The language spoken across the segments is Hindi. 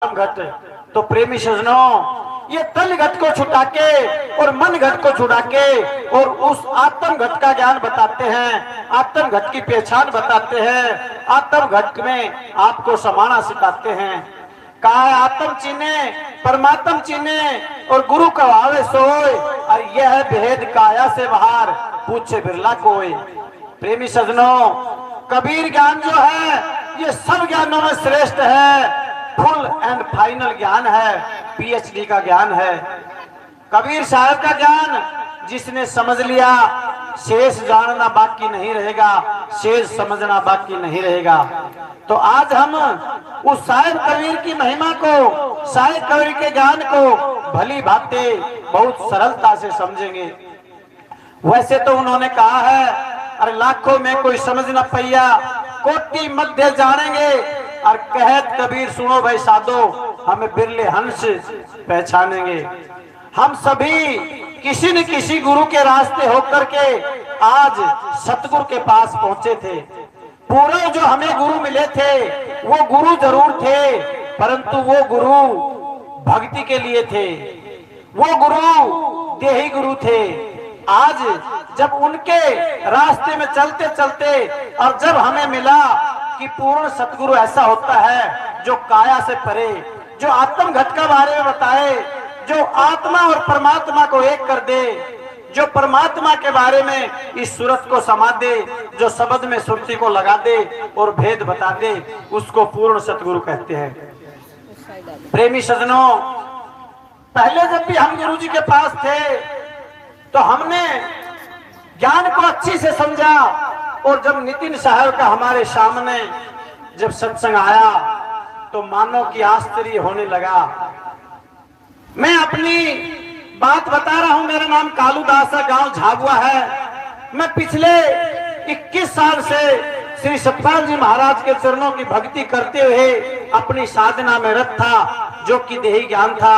घट। तो प्रेमी सजनों, ये तन घट को छुटा के और मन घट को छुड़ा के और उस आत्म घट का ज्ञान बताते हैं, आत्म घट की पहचान बताते हैं, आत्म घट में आपको समाना सिखाते हैं। कहा है आत्म चिन्हे परमात्म चिन्हे और गुरु कहावे सोए, और यह भेद काया से बाहर पूछे बिरला कोई। प्रेमी सजनों, कबीर ज्ञान जो है ये सब ज्ञानों में श्रेष्ठ है, फुल एंड फाइनल ज्ञान है, पीएचडी का ज्ञान है। कबीर साहब का ज्ञान जिसने समझ लिया, शेष जानना बाकी नहीं रहेगा, शेष समझना बाकी नहीं रहेगा। तो आज हम उस साहिब कबीर की महिमा को, साहिब कबीर के ज्ञान को भली भांति बहुत सरलता से समझेंगे। वैसे तो उन्होंने कहा है, अरे लाखों में कोई समझ न पैया, कोटि मध्य जानेंगे, और कहत कबीर सुनो भाई साधो, हमें बिरले हंस पहचानेंगे। हम सभी किसी न किसी गुरु के रास्ते होकर के आज सतगुरु के पास पहुंचे थे। पूरे जो हमें गुरु मिले थे वो गुरु जरूर थे, परंतु वो गुरु भक्ति के लिए थे, वो गुरु देही गुरु थे। आज जब उनके रास्ते में चलते चलते और जब हमें मिला कि पूर्ण सतगुरु ऐसा होता है जो काया से परे, जो आत्म घट के बारे में बताए, जो आत्मा और परमात्मा को एक कर दे, जो परमात्मा के बारे में इस सूरत को समा दे, जो शब्द में सुरती को लगा दे और भेद बता दे, उसको पूर्ण सतगुरु कहते हैं। प्रेमी सजनों, पहले जब भी हम गुरु जी के पास थे तो हमने ज्ञान को अच्छी से समझा, और जब नितिन साहब का हमारे सामने जब सत्संग आया तो मानो कि आश्चर्य होने लगा। मैं अपनी बात बता रहा हूं, मेरा नाम कालू दास है, गांव झाबुआ है। मैं पिछले 21 साल से श्री सतपाल जी महाराज के चरणों की भक्ति करते हुए अपनी साधना में रत था, जो कि देही ज्ञान था।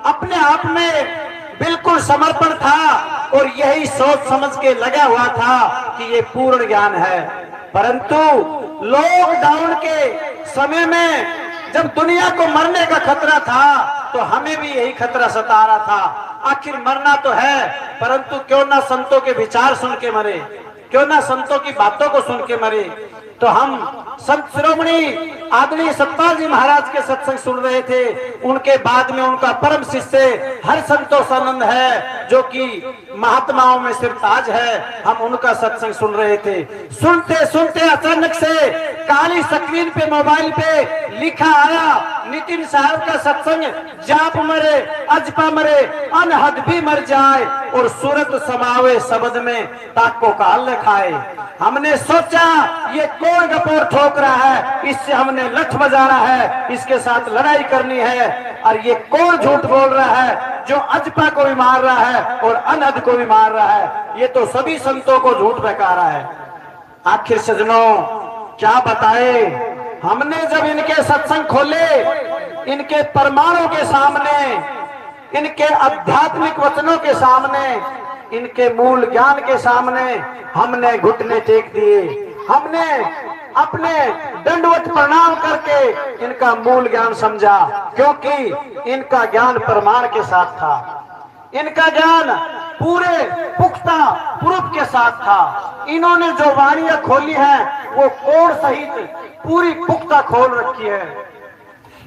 अपने आप में बिल्कुल समर्पण था और यही सोच समझ के लगा हुआ था कि ये पूर्ण ज्ञान है। परंतु लॉकडाउन के समय में जब दुनिया को मरने का खतरा था तो हमें भी यही खतरा सता रहा था। आखिर मरना तो है, परंतु क्यों ना संतों के विचार सुन के मरे, क्यों ना संतों की बातों को सुन के मरे। तो हम संत शिरोमणि आदरणीय सतपाल जी महाराज के सत्संग सुन रहे थे। उनके बाद में उनका परम शिष्य हर संतोषानंद है, जो कि महात्माओं में सिरताज है, हम उनका सत्संग सुन रहे थे। सुनते सुनते अचानक से काली स्क्रीन पे मोबाइल पे लिखा आया, नितिन साहब का सत्संग, जाप मरे अजपा मरे अनहद भी मर जाए, और सूरत समावे शब्द में ताको काल न खाए। हमने सोचा ये कौन गपोर ठोक रहा है, इससे हमने लठ बजाना है, इसके साथ लड़ाई करनी है, और ये कौन झूठ बोल रहा है जो अजपा को भी मार रहा है और अनहद को भी मार रहा है, ये तो सभी संतों को झूठ बहका रहा है। आखिर सजनों क्या बताए, हमने जब इनके सत्संग खोले, इनके परमाणु के सामने, इनके आध्यात्मिक वचनों के सामने, इनके मूल ज्ञान के सामने हमने घुटने टेक दिए। हमने अपने दंडवत प्रणाम करके इनका मूल ज्ञान समझा, क्योंकि इनका ज्ञान प्रमाण के साथ था, इनका ज्ञान पूरे पुख्ता प्रूफ के साथ था। इन्होंने जो वाणियां खोली हैं वो कोड सहित पूरी पुख्ता खोल रखी है।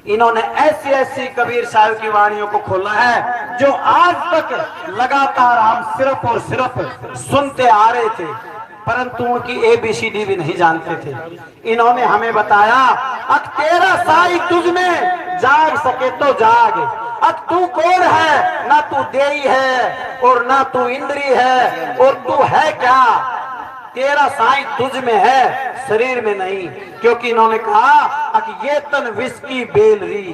इन्होंने ऐसी ऐसी कबीर साहब की वाणियों को खोला है जो आज तक लगातार हम सिर्फ और सिर्फ सुनते आ रहे थे, परंतु उनकी ABCD भी नहीं जानते थे। इन्होंने हमें बताया, अब तेरा साई तुझ में जाग सके तो जाग, अब तू कौन है, ना तू देही है और ना तू इंद्री है, और तू है क्या, तेरा साई तुझ में है शरीर में नहीं। क्योंकि इन्होंने कहा कि ये तन विस्की बेलरी,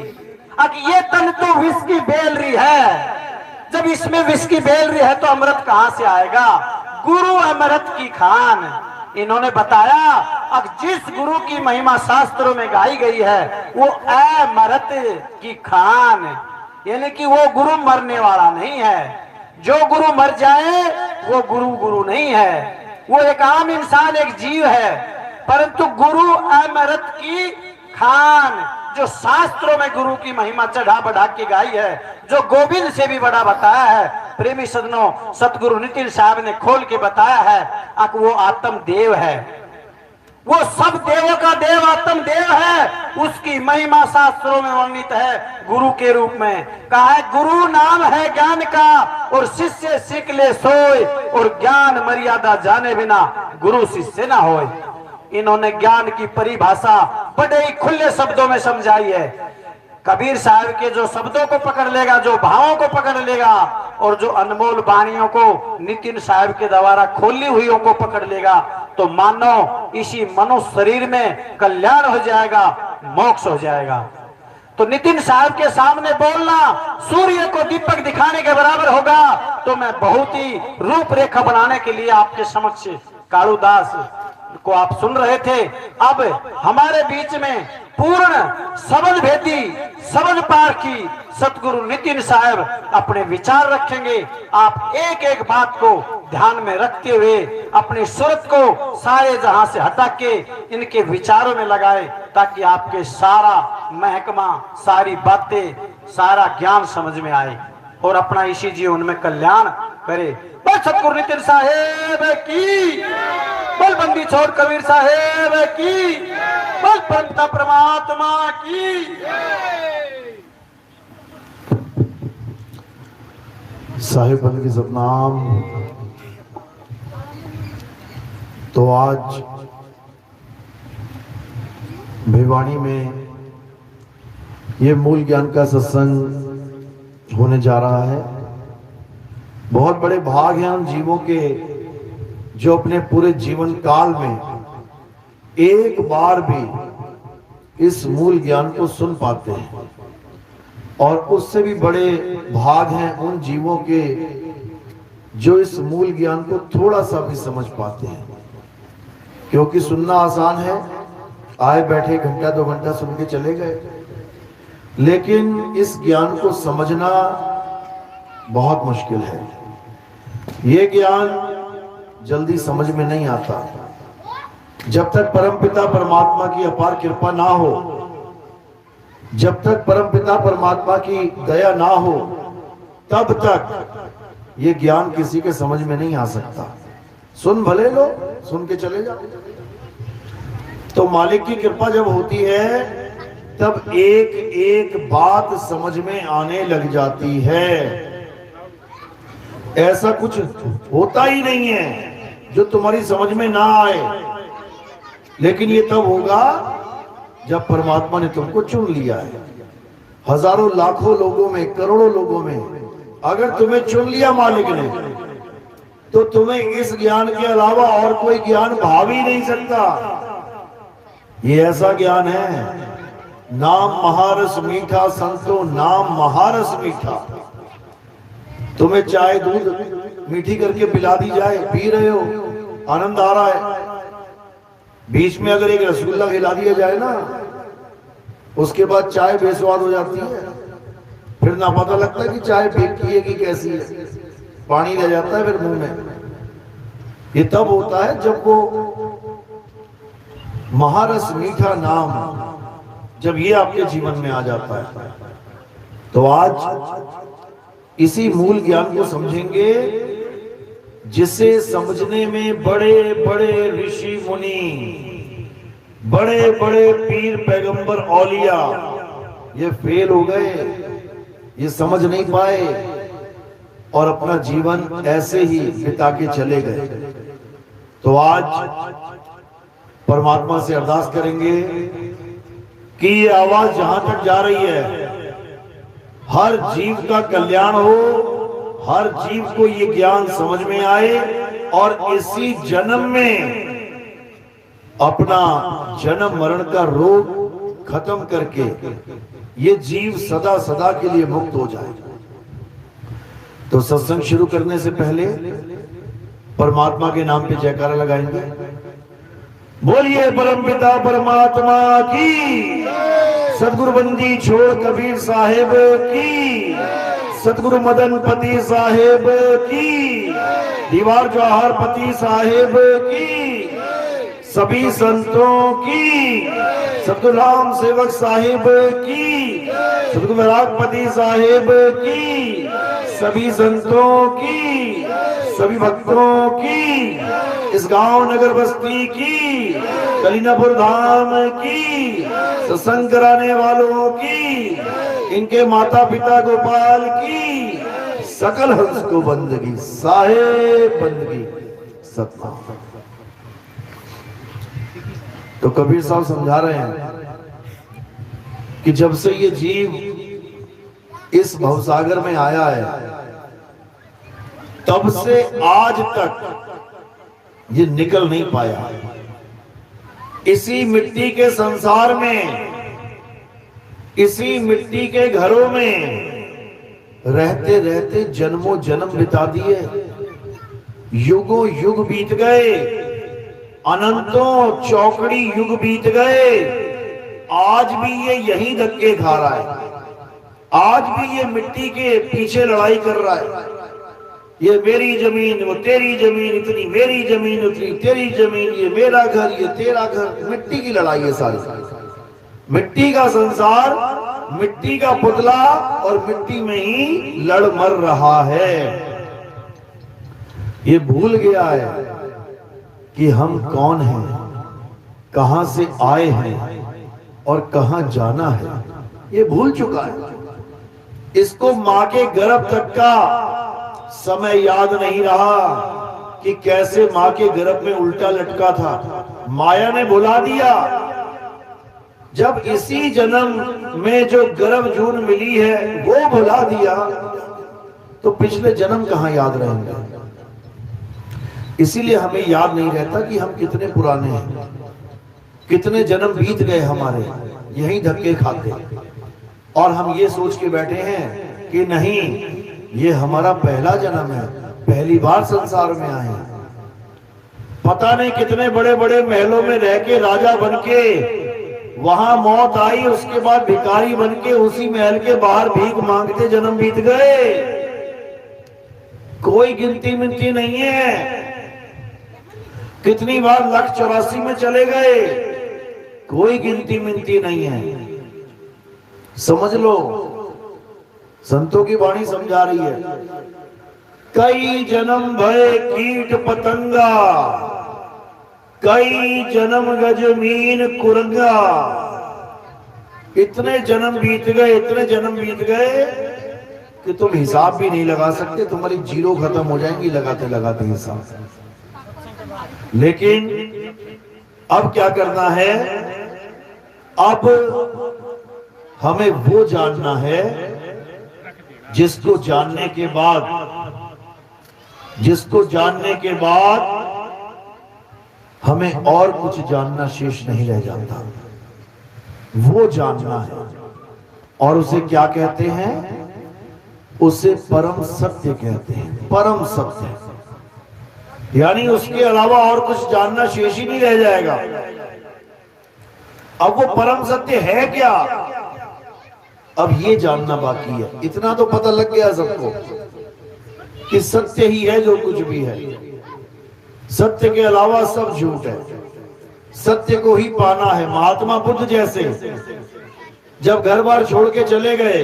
ये तन तो विस्की बेलरी है, जब इसमें विस्की बेलरी है तो अमृत कहां से आएगा, गुरु अमृत की खान। इन्होंने बताया अब जिस गुरु की महिमा शास्त्रों में गाई गई है वो अमृत की खान, यानी कि वो गुरु मरने वाला नहीं है। जो गुरु मर जाए वो गुरु नहीं है, वो एक आम इंसान, एक जीव है, परंतु गुरु अमृत की खान, जो शास्त्रों में गुरु की महिमा चढ़ा बढ़ा के गाई है, जो गोविंद से भी बड़ा बताया है, प्रेमी सज्जनों, सतगुरु नितिन साहब ने खोल के बताया है कि वो आत्म देव है, वो सब देवों का देव आत्म देव है। उसकी महिमा शास्त्रों में वर्णित है गुरु के रूप में। कहा है गुरु नाम है ज्ञान का, और शिष्य सीख ले सोए, और ज्ञान मर्यादा जाने बिना गुरु शिष्य ना होए। इन्होंने ज्ञान की परिभाषा बड़े ही खुले शब्दों में समझाई है। कबीर साहब के जो शब्दों को पकड़ लेगा, जो भावों को पकड़ लेगा, और जो अनमोल वाणियों को नितिन साहब के द्वारा खोली हुईयों को पकड़ लेगा, तो मानो इसी मनुष्य शरीर में कल्याण हो जाएगा, मोक्ष हो जाएगा। तो नितिन साहब के सामने बोलना सूर्य को दीपक दिखाने के बराबर होगा। तो मैं बहुत ही रूपरेखा बनाने के लिए आपके समक्ष कालूदास को आप सुन रहे थे। अब हमारे बीच में पूर्ण सबद भेदी, सबद पारखी सतगुरु नितिन साहब अपने विचार रखेंगे। आप एक एक बात को ध्यान में रखते हुए अपनी सूरत को सारे जहां से हटा के इनके विचारों में लगाए, ताकि आपके सारा महकमा, सारी बातें, सारा ज्ञान समझ में आए और अपना इसी जीवन में कल्याण करे। बोल सतगुरु नितिन साहेब की, बोल बंदी छोड़ कबीर साहेब की, बोल परमपिता परमात्मा की। साहिब बंद की सतनाम। तो आज भिवानी में ये मूल ज्ञान का सत्संग होने जा रहा है। बहुत बड़े भाग हैं उन जीवों के जो अपने पूरे जीवन काल में एक बार भी इस मूल ज्ञान को सुन पाते हैं, और उससे भी बड़े भाग हैं उन जीवों के जो इस मूल ज्ञान को थोड़ा सा भी समझ पाते हैं। क्योंकि सुनना आसान है, आए बैठे घंटा 2 घंटा सुन के चले गए, लेकिन इस ज्ञान को समझना बहुत मुश्किल है। ये ज्ञान जल्दी समझ में नहीं आता। जब तक परमपिता परमात्मा की अपार कृपा ना हो, जब तक परमपिता परमात्मा की दया ना हो, तब तक ये ज्ञान किसी के समझ में नहीं आ सकता। सुन भले लो, सुन के चले जाओ। तो मालिक की कृपा जब होती है, तब एक एक बात समझ में आने लग जाती है। ऐसा कुछ होता ही नहीं है जो तुम्हारी समझ में ना आए, लेकिन ये तब होगा जब परमात्मा ने तुमको चुन लिया है। हजारों लाखों लोगों में, करोड़ों लोगों में अगर तुम्हें चुन लिया मालिक ने, तो तुम्हें इस ज्ञान के अलावा और कोई ज्ञान भाव ही नहीं सकता। ये ऐसा ज्ञान है, नाम महारस मीठा संतो, नाम महारस मीठा। तुम्हें चाय दूध मीठी करके पिला दी जाए, पी रहे हो, आनंद आ रहा है। बीच में अगर एक रसगुल्ला खिला दिया जाए ना, उसके बाद चाय बेस्वाद हो जाती है, फिर ना पता लगता है कि चाय फेंकी है कि कैसी है, पानी रह जाता है फिर मुंह में। ये तब होता है जब वो महारस मीठा नाम, जब ये आपके जीवन में आ जाता है। तो आज इसी मूल ज्ञान को समझेंगे, जिसे समझने में बड़े बड़े ऋषि मुनि, बड़े बड़े पीर पैगंबर औलिया ये फेल हो गए, ये समझ नहीं पाए और अपना जीवन ऐसे ही बिता के चले गए। तो आज परमात्मा से अरदास करेंगे कि ये आवाज जहां तक जा रही है, हर जीव का कल्याण हो, हर जीव को ये ज्ञान समझ में आए, और इसी जन्म में अपना जन्म मरण का रोग खत्म करके ये जीव सदा सदा के लिए मुक्त हो जाए। तो सत्संग शुरू करने से पहले परमात्मा के नाम पे जयकारा लगाएंगे। बोलिए परमपिता परमात्मा की, सतगुरु बंदी छोड़ कबीर साहेब की, सतगुरु मदन पति साहेब की, दीवार जवाहर पति साहेब की, सभी संतों की, सतगुरु राम सेवक साहिब की, सतगुरु विरागपति साहिब की, सभी संतों की, सभी भक्तों की, इस गांव नगर बस्ती की, कलीनापुर धाम की, सत्संग कराने वालों की, इनके माता पिता गोपाल की, सकल हंस को बंदगी, साहेब बंदगी, सतनाम। तो कबीर साहब समझा रहे हैं कि जब से ये जीव इस भवसागर में आया है, तब से आज तक ये निकल नहीं पाया। इसी मिट्टी के संसार में, इसी मिट्टी के घरों में रहते रहते जन्मों जन्म बिता दिए, युगों युग बीत गए, अनंतों चौकड़ी युग बीत गए। आज भी ये यही धक्के खा रहा है, आज भी ये मिट्टी के पीछे लड़ाई कर रहा है। ये मेरी जमीन, वो तेरी जमीन, इतनी मेरी जमीन, उतनी तेरी जमीन, ये मेरा घर, ये तेरा घर। मिट्टी की लड़ाई है सारी, मिट्टी का संसार, मिट्टी का पुतला, और मिट्टी में ही लड़ मर रहा है। ये भूल गया है कि हम कौन हैं, कहां से आए हैं और कहां जाना है। ये भूल चुका है। इसको मां के गर्भ तक का समय याद नहीं रहा कि कैसे मां के गर्भ में उल्टा लटका था। माया ने भुला दिया। जब इसी जन्म में जो गर्भ जून मिली है वो भुला दिया, तो पिछले जन्म कहां याद रहेंगे। इसीलिए हमें याद नहीं रहता कि हम कितने पुराने हैं, कितने जन्म बीत गए हमारे यही धक्के खाते, और हम ये सोच के बैठे हैं कि नहीं, ये हमारा पहला जन्म है, पहली बार संसार में आए हैं। पता नहीं कितने बड़े बड़े महलों में रह के राजा बनके वहां मौत आई, उसके बाद भिखारी बनके उसी महल के बाहर भीख मांगते जन्म बीत गए। कोई गिनती मिनती नहीं है। कितनी बार 184 में चले गए, कोई गिनती मिनती नहीं है। समझ लो, संतों की वाणी समझा रही है। कई जन्म भय कीट पतंगा, कई जन्म गजमीन कुरंगा। इतने जन्म बीत गए, इतने जन्म बीत गए कि तुम हिसाब भी नहीं लगा सकते। तुम्हारी जीरो खत्म हो जाएंगी लगाते लगाते हिसाब। लेकिन अब क्या करना है, अब हमें वो जानना है जिसको जानने के बाद, जिसको जानने के बाद हमें और कुछ जानना शेष नहीं रह जाता। वो जानना है, और उसे क्या कहते हैं, उसे परम सत्य कहते हैं। परम सत्य यानी उसके अलावा और कुछ जानना शेष ही नहीं रह जाएगा। अब वो परम सत्य है क्या, अब ये जानना बाकी है। इतना तो पता लग गया सबको कि सत्य ही है जो कुछ भी है, सत्य के अलावा सब झूठ है। सत्य को ही पाना है। महात्मा बुद्ध जैसे जब घर बार छोड़ के चले गए,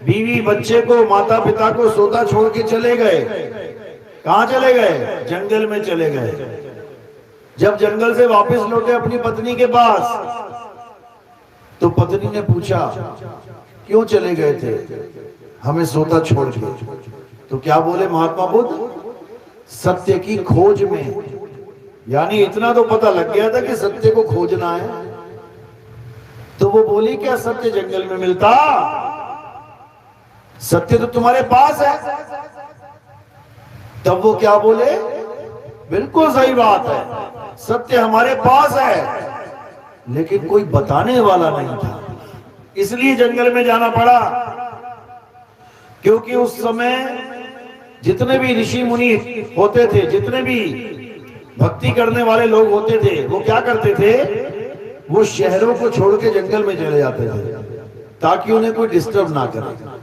बीवी बच्चे को, माता पिता को सोता छोड़ के चले गए, कहां चले गए, जंगल में चले गए। जब जंगल से वापस लौटे अपनी पत्नी के पास, तो पत्नी ने पूछा क्यों चले गए थे, हमें सोता छोड़ के। तो क्या बोले महात्मा बुद्ध, सत्य की खोज में। यानी इतना तो पता लग गया था कि सत्य को खोजना है। तो वो बोली क्या सत्य जंगल में मिलता, सत्य तो तुम्हारे पास है। तब वो क्या बोले, बिल्कुल सही बात है, सत्य हमारे पास है, लेकिन कोई बताने वाला नहीं था, इसलिए जंगल में जाना पड़ा। क्योंकि उस समय जितने भी ऋषि मुनि होते थे, जितने भी भक्ति करने वाले लोग होते थे, वो क्या करते थे, वो शहरों को छोड़ के जंगल में चले जाते थे ताकि उन्हें कोई डिस्टर्ब ना करे।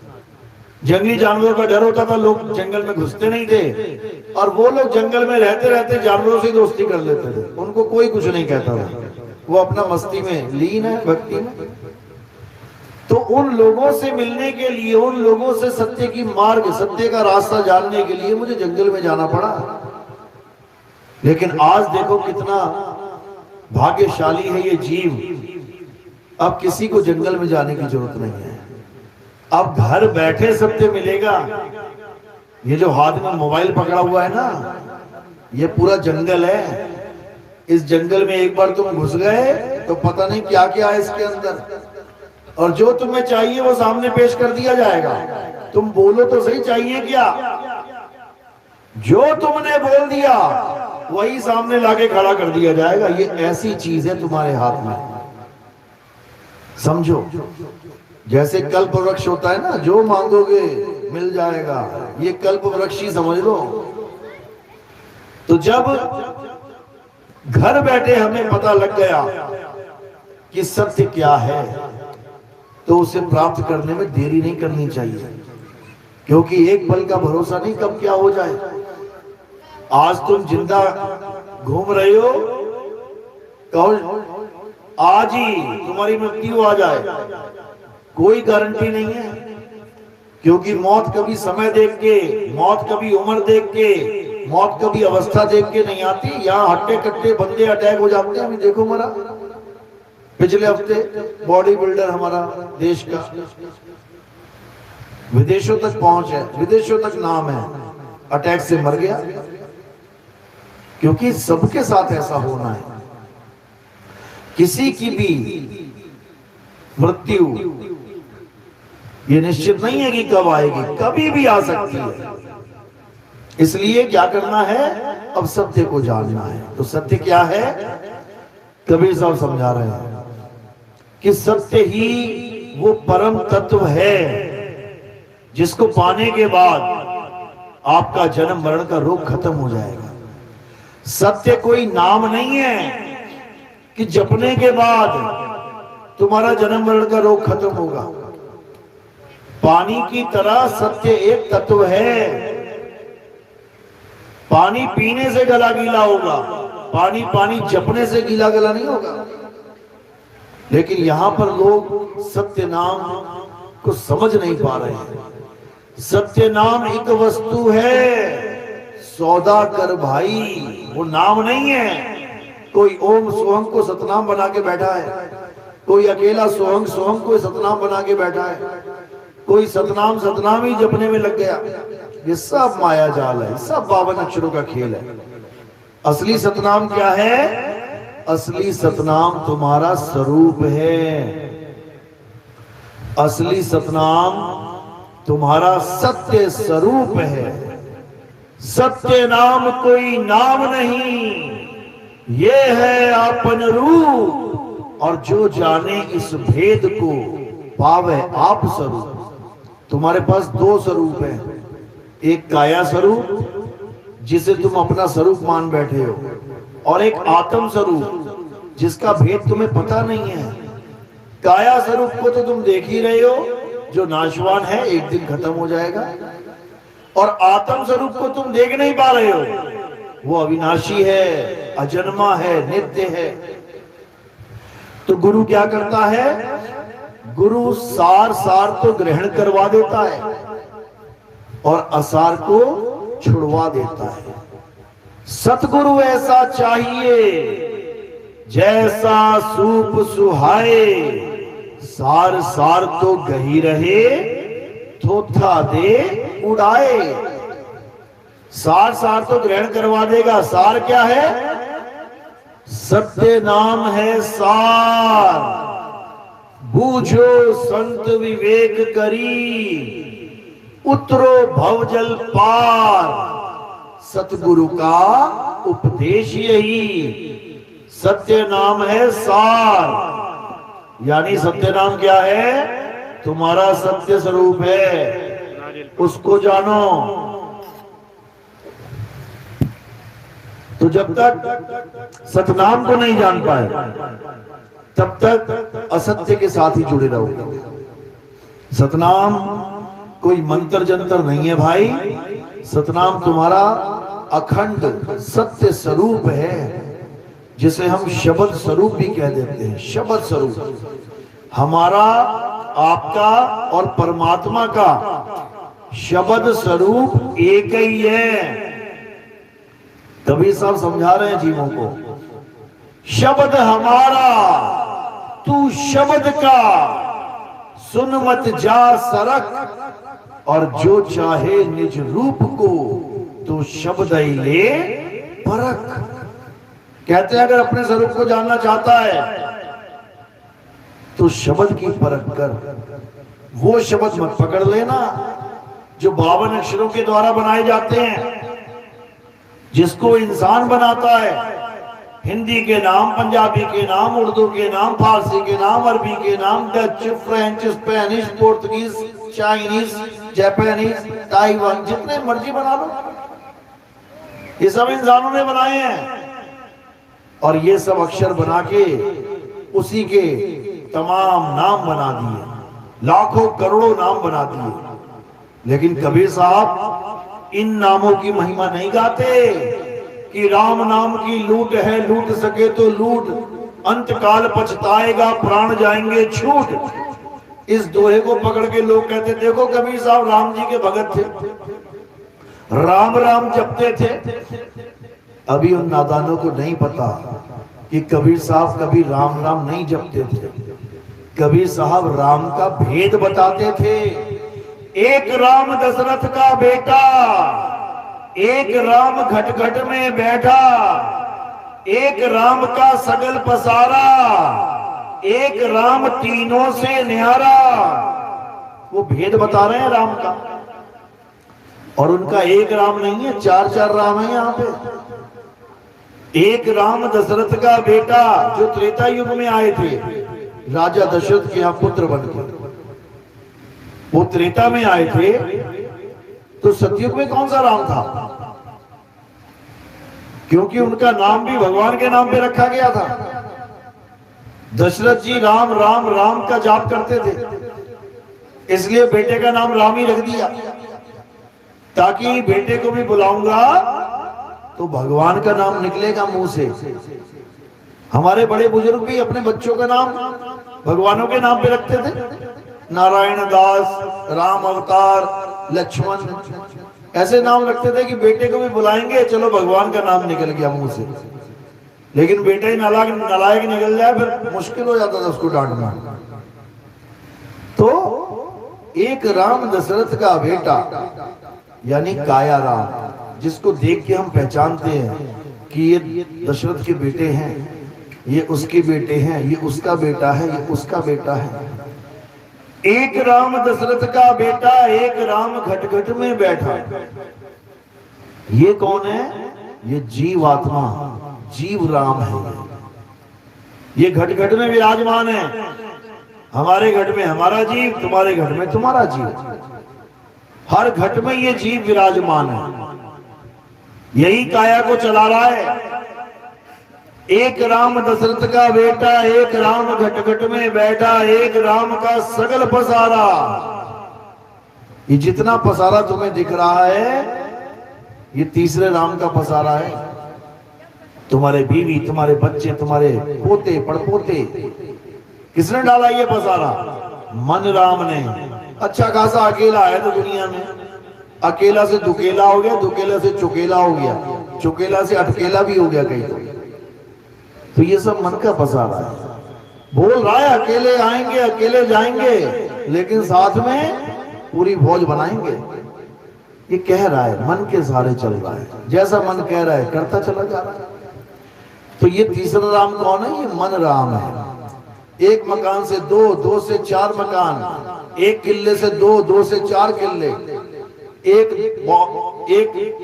जंगली जानवरों का डर होता था, लोग जंगल में घुसते नहीं थे, और वो लोग जंगल में रहते रहते जानवरों से दोस्ती कर लेते थे, उनको कोई कुछ नहीं कहता था। वो अपना मस्ती में लीन है, भक्ति में। तो उन लोगों से मिलने के लिए, उन लोगों से सत्य की मार्ग, सत्य का रास्ता जानने के लिए मुझे जंगल में जाना पड़ा। लेकिन आज देखो कितना भाग्यशाली है ये जीव। अब किसी को जंगल में जाने की जरूरत नहीं है, अब घर बैठे सत्य मिलेगा। ये जो हाथ में मोबाइल पकड़ा हुआ है ना, ये पूरा जंगल है। इस जंगल में एक बार तुम घुस गए तो पता नहीं क्या क्या है इसके अंदर, और जो तुम्हें चाहिए वो सामने पेश कर दिया जाएगा। तुम बोलो तो सही, चाहिए क्या? जो तुमने बोल दिया वही सामने लाके खड़ा कर दिया जाएगा। ये ऐसी चीज है तुम्हारे हाथ में, समझो। जैसे कल्प वृक्ष होता है ना, जो मांगोगे मिल जाएगा, ये कल्प वृक्ष ही समझ लो। तो जब घर बैठे हमें पता लग गया कि सत्य क्या है, तो उसे प्राप्त करने में देरी नहीं करनी चाहिए, क्योंकि एक पल का भरोसा नहीं कब क्या हो जाए। आज तुम जिंदा घूम रहे हो, कहो आज ही तुम्हारी मृत्यु आ जाए, कोई गारंटी नहीं है। क्योंकि मौत कभी समय देख के, मौत कभी उम्र देख के, मौत कभी अवस्था देख के नहीं आती। यहाँ हट्टे कट्टे बंदे अटैक हो जाते हैं। अभी देखो मरा पिछले हफ्ते बॉडी बिल्डर हमारा देश का, विदेशों तक पहुंच है, विदेशों तक नाम है, अटैक से मर गया। क्योंकि सबके साथ ऐसा होना है। किसी की भी मृत्यु ये निश्चित नहीं है कि कब आएगी, कभी भी आ सकती है। इसलिए क्या करना है, अब सत्य को जानना है। तो सत्य क्या है, कबीर साहब समझा रहे हैं कि सत्य ही वो परम तत्व है जिसको पाने के बाद आपका जन्म मरण का रोग खत्म हो जाएगा। सत्य कोई नाम नहीं है कि जपने के बाद तुम्हारा जन्म मरण का रोग खत्म होगा। पानी की तरह सत्य एक तत्व है। पानी पीने से गला गीला होगा, पानी पानी जपने से गीला गला नहीं होगा। लेकिन यहां पर लोग सत्य नाम को समझ नहीं पा रहे हैं। सत्य नाम एक वस्तु है, सौदा कर भाई, वो नाम नहीं है। कोई ओम सोहम को सतनाम बना के बैठा है, कोई अकेला सोहम सोहम को सतनाम बना के बैठा है, कोई सतनाम सतनाम ही जपने में लग गया। ये सब माया जाल है, सब 52 अक्षरों का खेल है। असली सतनाम क्या है? असली सतनाम तुम्हारा स्वरूप है। असली सतनाम तुम्हारा सत्य स्वरूप है। सत्य नाम कोई नाम नहीं, ये है आपन रूप। और जो जाने इस भेद को पावे आप स्वरूप। तुम्हारे पास दो स्वरूप है, एक काया स्वरूप जिसे तुम अपना स्वरूप मान बैठे हो, और एक आत्म स्वरूप जिसका भेद तुम्हें पता नहीं है। काया स्वरूप को तो तुम देख ही रहे हो, जो नाशवान है, एक दिन खत्म हो जाएगा। और आत्म स्वरूप को तुम देख नहीं पा रहे हो, वो अविनाशी है, अजन्मा है, नित्य है। तो गुरु क्या करता है? गुरु सार सार तो ग्रहण करवा देता है और असार को छुड़वा देता है। सतगुरु ऐसा चाहिए जैसा सूप सुहाए, सार सार तो गही रहे, थोथा दे उड़ाए। सार सार तो ग्रहण करवा देगा। सार क्या है? सत्य नाम है सार। बूझो संत विवेक करी, उतरो भवजल पार। सतगुरु का उपदेश यही। सत्य नाम है सार। यानी सत्य नाम क्या है? तुम्हारा सत्य स्वरूप है, उसको जानो। तो जब तक सतनाम को नहीं जान पाए, तब तक असत्य के साथ ही जुड़े रहोगे। सतनाम कोई मंत्र जंतर नहीं है भाई। सतनाम तुम्हारा अखंड सत्य स्वरूप है। जिसे हम शब्द स्वरूप भी कह देते हैं। शब्द स्वरूप हमारा, आपका और परमात्मा का शब्द स्वरूप एक ही है। कबीर साहब समझा रहे हैं जीवों को, शब्द हमारा तू शब्द का, सुन मत जा सरक, और जो चाहे निज रूप को तो शब्द ही ले परख। कहते हैं अगर अपने स्वरूप को जानना चाहता है तो शब्द की परख कर। वो शब्द मत पकड़ लेना जो 52 अक्षरों के द्वारा बनाए जाते हैं, जिसको इंसान बनाता है। हिंदी के नाम, पंजाबी के नाम, उर्दू के नाम, फारसी के नाम, अरबी के नाम, Dutch, French, Spanish, Portuguese, Chinese, Japanese, Taiwan, जितने मर्जी बना लो, ये सब इंसानों ने बनाए हैं। और ये सब अक्षर बना के उसी के तमाम नाम बना दिए, लाखों करोड़ों नाम बना दिए। लेकिन कबीर साहब इन नामों की महिमा नहीं गाते कि राम नाम की लूट है, लूट सके तो लूट, अंत काल पछताएगा, प्राण जाएंगे छूट। इस दोहे को पकड़ के लोग कहते देखो कबीर साहब राम जी के भगत थे, राम राम जपते थे। अभी उन नादानों को नहीं पता कि कबीर साहब कभी राम राम नहीं जपते थे। कबीर साहब राम का भेद बताते थे। एक राम दशरथ का बेटा, एक राम घट घट में बैठा, एक राम का सगल पसारा, एक राम तीनों से न्यारा। वो भेद बता रहे हैं राम का। और उनका एक राम नहीं है, चार चार राम है यहाँ पे। एक राम दशरथ का बेटा जो त्रेता युग में आए थे, राजा दशरथ के यहाँ पुत्र बनकर, वो त्रेता में आए थे। तो सतयुग में कौन सा राम था? क्योंकि उनका नाम भी भगवान के नाम पे रखा गया था। दशरथ जी राम राम राम का जाप करते थे, इसलिए बेटे का नाम राम ही रख दिया, ताकि बेटे को भी बुलाऊंगा तो भगवान का नाम निकलेगा मुंह से। हमारे बड़े बुजुर्ग भी अपने बच्चों का नाम भगवानों के नाम पे रखते थे, नारायण दास, राम अवतार, लक्ष्मण, ऐसे नाम रखते थे कि बेटे को भी बुलाएंगे, चलो भगवान का नाम निकल गया मुंह से। लेकिन बेटा ही नालायक निकल जाए फिर मुश्किल हो जाता था उसको डांटना। तो एक राम दशरथ का बेटा यानी काया राम, जिसको देख के हम पहचानते हैं कि ये दशरथ के बेटे हैं, ये उसके बेटे हैं, ये उसका बेटा है, ये उसका बेटा है। एक राम दशरथ का बेटा, एक राम घट घट में बैठा। ये कौन है? ये जीवात्मा, जीव राम है। ये घट घट में विराजमान है। हमारे घट में हमारा जीव, तुम्हारे घट में तुम्हारा जीव। हर घट में ये जीव विराजमान है, यही काया को चला रहा है। एक राम दशरथ का बेटा, एक राम घट घट में बैठा, एक राम का सगल पसारा। ये जितना पसारा तुम्हें दिख रहा है, ये तीसरे राम का पसारा है। तुम्हारे बीवी, तुम्हारे बच्चे, तुम्हारे पोते पड़पोते, किसने डाला ये पसारा? मन राम ने। अच्छा खासा अकेला है तो दुनिया में, अकेला से दुकेला हो गया, दुकेला से चुकेला हो गया, चुकेला से अटकेला भी हो गया कहीं। तो ये सब मन का पसारा है। बोल रहा है अकेले आएंगे, अकेले जाएंगे, लेकिन साथ में पूरी फौज बनाएंगे। ये कह रहा है, मन के सहारे चल रहा है, जैसा मन कह रहा है करता चला जा रहा है। तो ये तीसरा राम कौन है? ये मन राम है। एक मकान से दो, दो से चार मकान, एक किले से दो, दो से चार किले, एक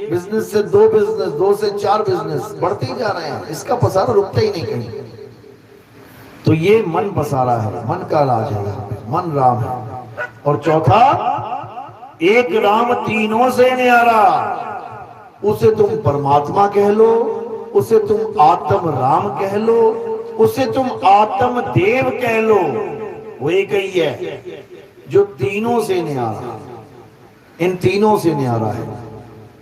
बिजनेस से दो बिजनेस, दो से चार बिजनेस, बढ़ते ही जा रहे हैं। इसका पसारा रुकता ही नहीं कहीं। तो ये मन पसारा है, मन का राज है, मन राम है। और चौथा, एक राम तीनों से न्यारा। उसे तुम परमात्मा कह लो, उसे तुम आत्म राम कह लो, उसे तुम आत्म देव कह लो, वो एक ही है जो तीनों से न्यारा, इन तीनों से न्यारा है।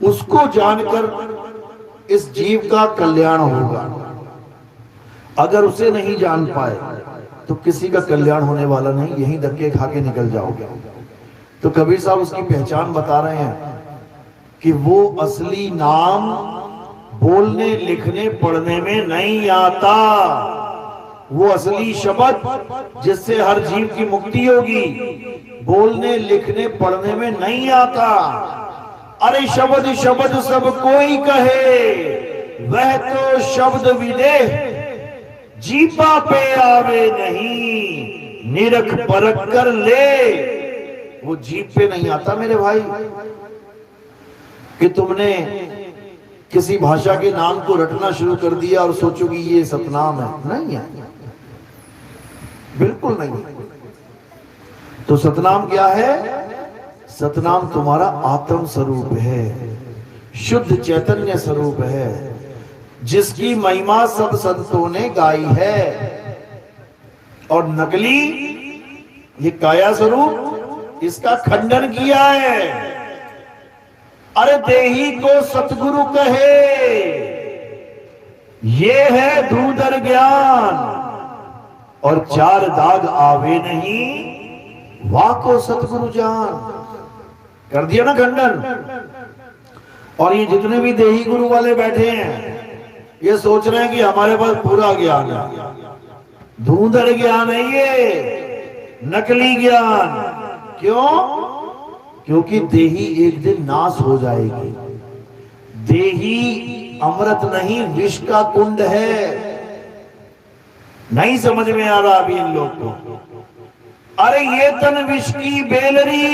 उसको जानकर इस जीव का कल्याण होगा। अगर उसे नहीं जान पाए तो किसी का कल्याण होने वाला नहीं, यहीं धक्के खा के निकल जाओगे। तो कबीर साहब उसकी पहचान बता रहे हैं कि वो असली नाम बोलने लिखने पढ़ने में नहीं आता, वो असली शब्द जिससे हर जीव की मुक्ति होगी बोलने लिखने पढ़ने में नहीं आता। अरे शब्द शब्द सब कोई कहे, वह तो शब्द विदेह जीपा पे आवे नहीं, निरख परख कर ले। वो जीप पे नहीं आता मेरे भाई कि तुमने किसी भाषा के नाम को रटना शुरू कर दिया और सोचोगे ये सतनाम है। नहीं है, बिल्कुल नहीं। तो सतनाम क्या है? सतनाम तुम्हारा आत्म स्वरूप है, शुद्ध चैतन्य स्वरूप है, जिसकी महिमा सब संतों ने गाई है। और नकली ये काया स्वरूप इसका खंडन किया है। अरे देही को सतगुरु कहे, ये है धूधर ज्ञान, और चार दाग आवे नहीं, वाह को सतगुरु जान। कर दिया ना खंडन। और ये जितने भी देही गुरु वाले बैठे हैं ये सोच रहे हैं कि हमारे पास पूरा ज्ञान है। धूंधर ज्ञान है ये, नकली ज्ञान। क्यों? क्योंकि देही एक दिन नाश हो जाएगी। देही अमृत नहीं विष का कुंड है। नहीं समझ में आ रहा अभी इन लोग को। अरे ये तन विष की बेलरी,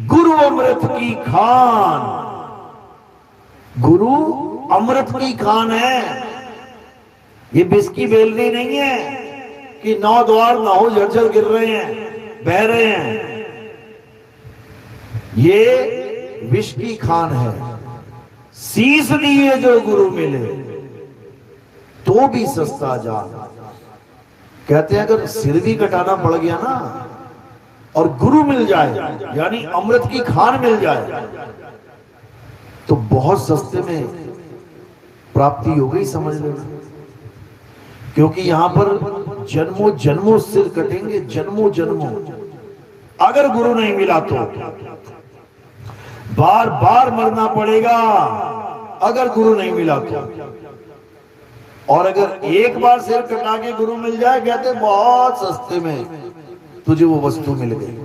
गुरु अमृत की खान। गुरु अमृत की खान है, ये विष की बेलरी नहीं है कि 9 द्वार ना हो झरझर गिर रहे हैं, बह रहे हैं। ये विष की खान है। शीश दिए जो गुरु मिले तो भी सस्ता जान। कहते हैं अगर सिर भी कटाना पड़ गया ना और गुरु मिल जाए, यानी अमृत की खान मिल जाए, तो बहुत सस्ते में प्राप्ति हो गई, समझ लेना। क्योंकि यहां पर जन्मों जन्मों सिर कटेंगे, जन्मों जन्मों। अगर गुरु नहीं मिला तो बार बार मरना पड़ेगा, अगर गुरु नहीं मिला तो। और अगर एक बार सिर कटा के गुरु मिल जाए, कहते बहुत सस्ते में तुझे वो वस्तु मिल गई,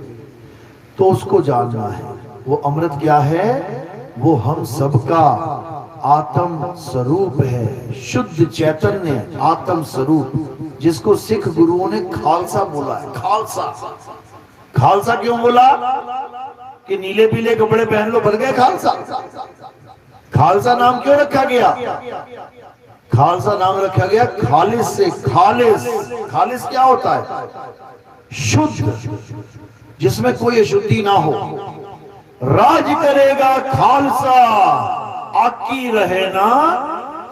तो उसको जानना है। वो अमृत क्या है? वो हम सबका आत्म स्वरूप है, शुद्ध चैतन्य आत्म स्वरूप, जिसको सिख गुरुओं ने खालसा बोला है। खालसा। खालसा क्यों बोला? कि नीले पीले कपड़े पहन लो, बन गए खालसा। खालसा नाम क्यों रखा गया? खालसा नाम रखा गया खालिस से। खालिस, खालिस क्या होता है? शुद्ध, जिसमें कोई अशुद्धि ना हो। राज करेगा खालसा, आकी रहे ना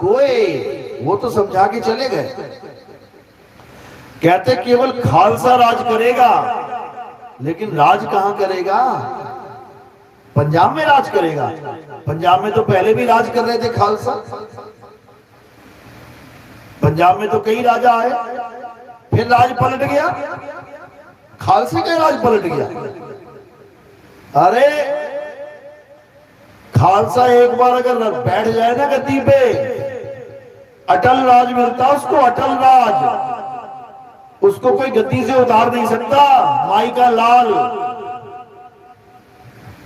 कोई। वो तो समझा के चले गए। कहते केवल खालसा राज करेगा, लेकिन राज कहां करेगा? पंजाब में राज करेगा। पंजाब में तो पहले भी राज कर रहे थे खालसा। पंजाब में तो कई राजा आए, फिर राज पलट गया, खालसे का राज पलट गया। अरे खालसा एक बार अगर बैठ जाए ना गद्दी पे, अटल राज मिलता उसको, अटल राज। उसको कोई गद्दी से उतार नहीं सकता, माई का लाल।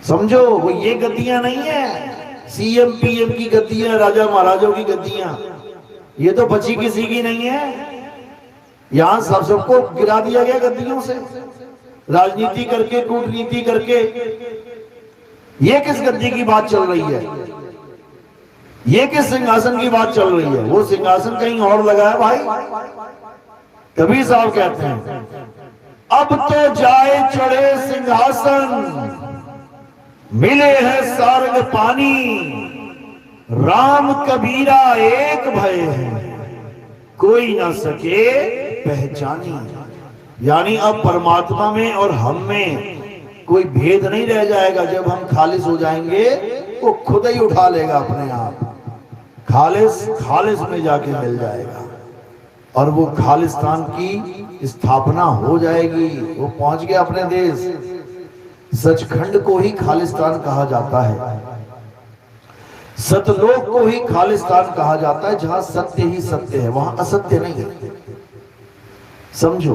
समझो, वो ये गद्दियां नहीं है सीएम पीएम की गद्दियां, राजा महाराजों की गद्दियां। ये तो बची किसी की नहीं है। यहां सबको गिरा दिया गया गद्दियों से, राजनीति करके, कूटनीति करके। ये किस गद्दी की बात चल रही है? ये किस सिंहासन की बात चल रही है? वो सिंहासन कहीं और लगा है भाई। कबीर साहब कहते हैं, अब तो जाए चढ़े सिंहासन, मिले है सारंग पानी। राम कबीरा एक भय है, कोई ना सके पहचानी। यानी अब परमात्मा में और हम में कोई भेद नहीं रह जाएगा। जब हम खालिस हो जाएंगे, वो खुद ही उठा लेगा अपने आप। खालिस खालिस में जाके मिल जाएगा। और वो खालिस्तान की स्थापना हो जाएगी। वो पहुंच गया अपने देश। सचखंड को ही खालिस्तान कहा जाता है, सतलोक को ही खालिस्तान कहा जाता है, जहां सत्य ही सत्य है, वहां असत्य नहीं है। समझो,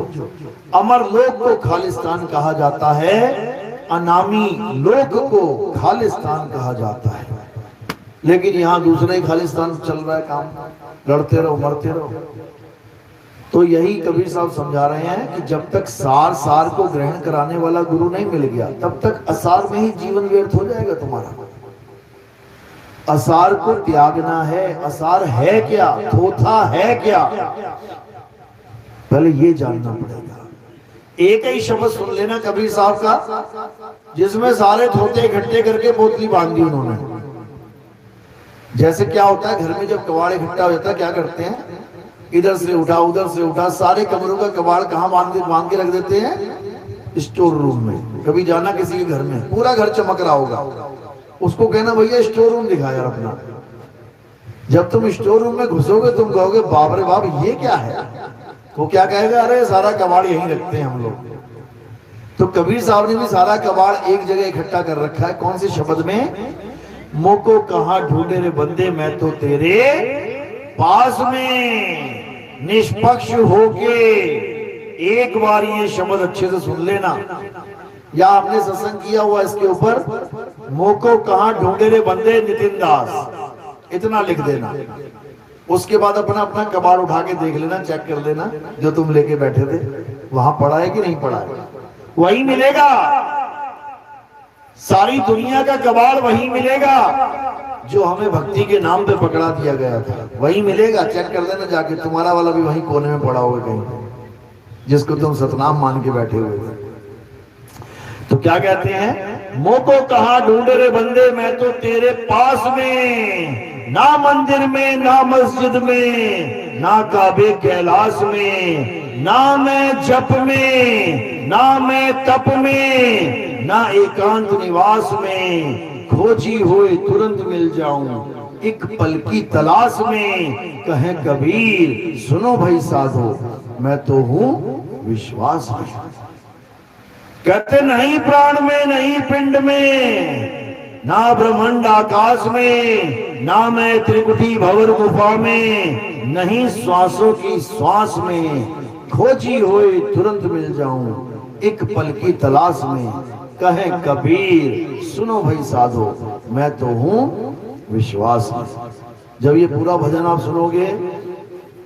अमर लोक को खालिस्तान कहा जाता है, अनामी लोक को खालिस्तान कहा जाता है। लेकिन यहां दूसरा ही खालिस्तान चल रहा है काम, लड़ते रहो मरते रहो। तो यही कबीर साहब समझा रहे हैं कि जब तक सार सार को ग्रहण कराने वाला गुरु नहीं मिल गया, तब तक असार में ही जीवन व्यर्थ हो जाएगा तुम्हारा। असार को त्यागना है। असार है क्या, थोथा है क्या, पहले ये जानना पड़ेगा। एक ही शब्द सुन लेना कबीर साहब का, जिसमें सारे थोते इकट्ठे करके बोतली बांध दी उन्होंने। जैसे क्या होता है, घर में जब कबाड़ इकट्ठा हो जाता है, क्या करते हैं, इधर से उठा उधर से उठा, सारे कमरों का कबाड़ कहाँ बांध के रख देते हैं, स्टोर रूम में। कभी जाना किसी के घर में, पूरा घर चमक रहा होगा, उसको कहना भैया स्टोर रूम दिखा यार अपना। जब तुम स्टोर रूम में घुसोगे, तुम कहोगे बाप रे बाप ये क्या है। वो क्या कहेगा, अरे सारा कबाड़ यहीं रखते हैं हम लोग। तो कबीर साहब ने भी सारा कबाड़ एक जगह इकट्ठा कर रखा है। कौन से शब्द में, मोको कहाँ ढूंढे रे बंदे, मैं तो तेरे पास में। निष्पक्ष होके एक बार ये शब्द अच्छे से सुन लेना, या आपने सत्संग किया हुआ इसके ऊपर, मोको कहाँ ढूंढे रे बंदे नितिन दास, इतना लिख देना। उसके बाद अपना अपना कबाड़ उठा के देख लेना, चेक कर लेना, जो तुम लेके बैठे थे वहां पड़ा है कि नहीं पड़ा है। वही मिलेगा, सारी दुनिया का कबाड़ वही मिलेगा जो हमें भक्ति के नाम पे पकड़ा दिया गया था, वही मिलेगा। चेक कर लेना जाके, तुम्हारा वाला भी वही कोने में पड़ा होगा कहीं, जिसको तुम सतनाम मान के बैठे हुए थे। तो क्या कहते हैं, मोको कहाँ ढूंढे रे बंदे, मैं तो तेरे पास में। ना मंदिर में, ना मस्जिद में, ना काबे कैलाश में, ना मैं जप में, ना मैं तप में, ना एकांत निवास में। खोजी हुए तुरंत मिल जाऊं, एक पल की तलाश में। कहे कबीर सुनो भाई साधो, मैं तो हूं विश्वास में। कहते नहीं प्राण में, नहीं पिंड में, ना ब्रह्मांड आकाश में, ना मैं त्रिकुटी भंवर गुफा में, नहीं श्वासों की श्वास में। खोजी हुए तुरंत मिल जाऊं, एक पल की तलाश में। कहे कबीर सुनो भाई साधो, मैं तो हूं विश्वास में। जब ये पूरा भजन आप सुनोगे,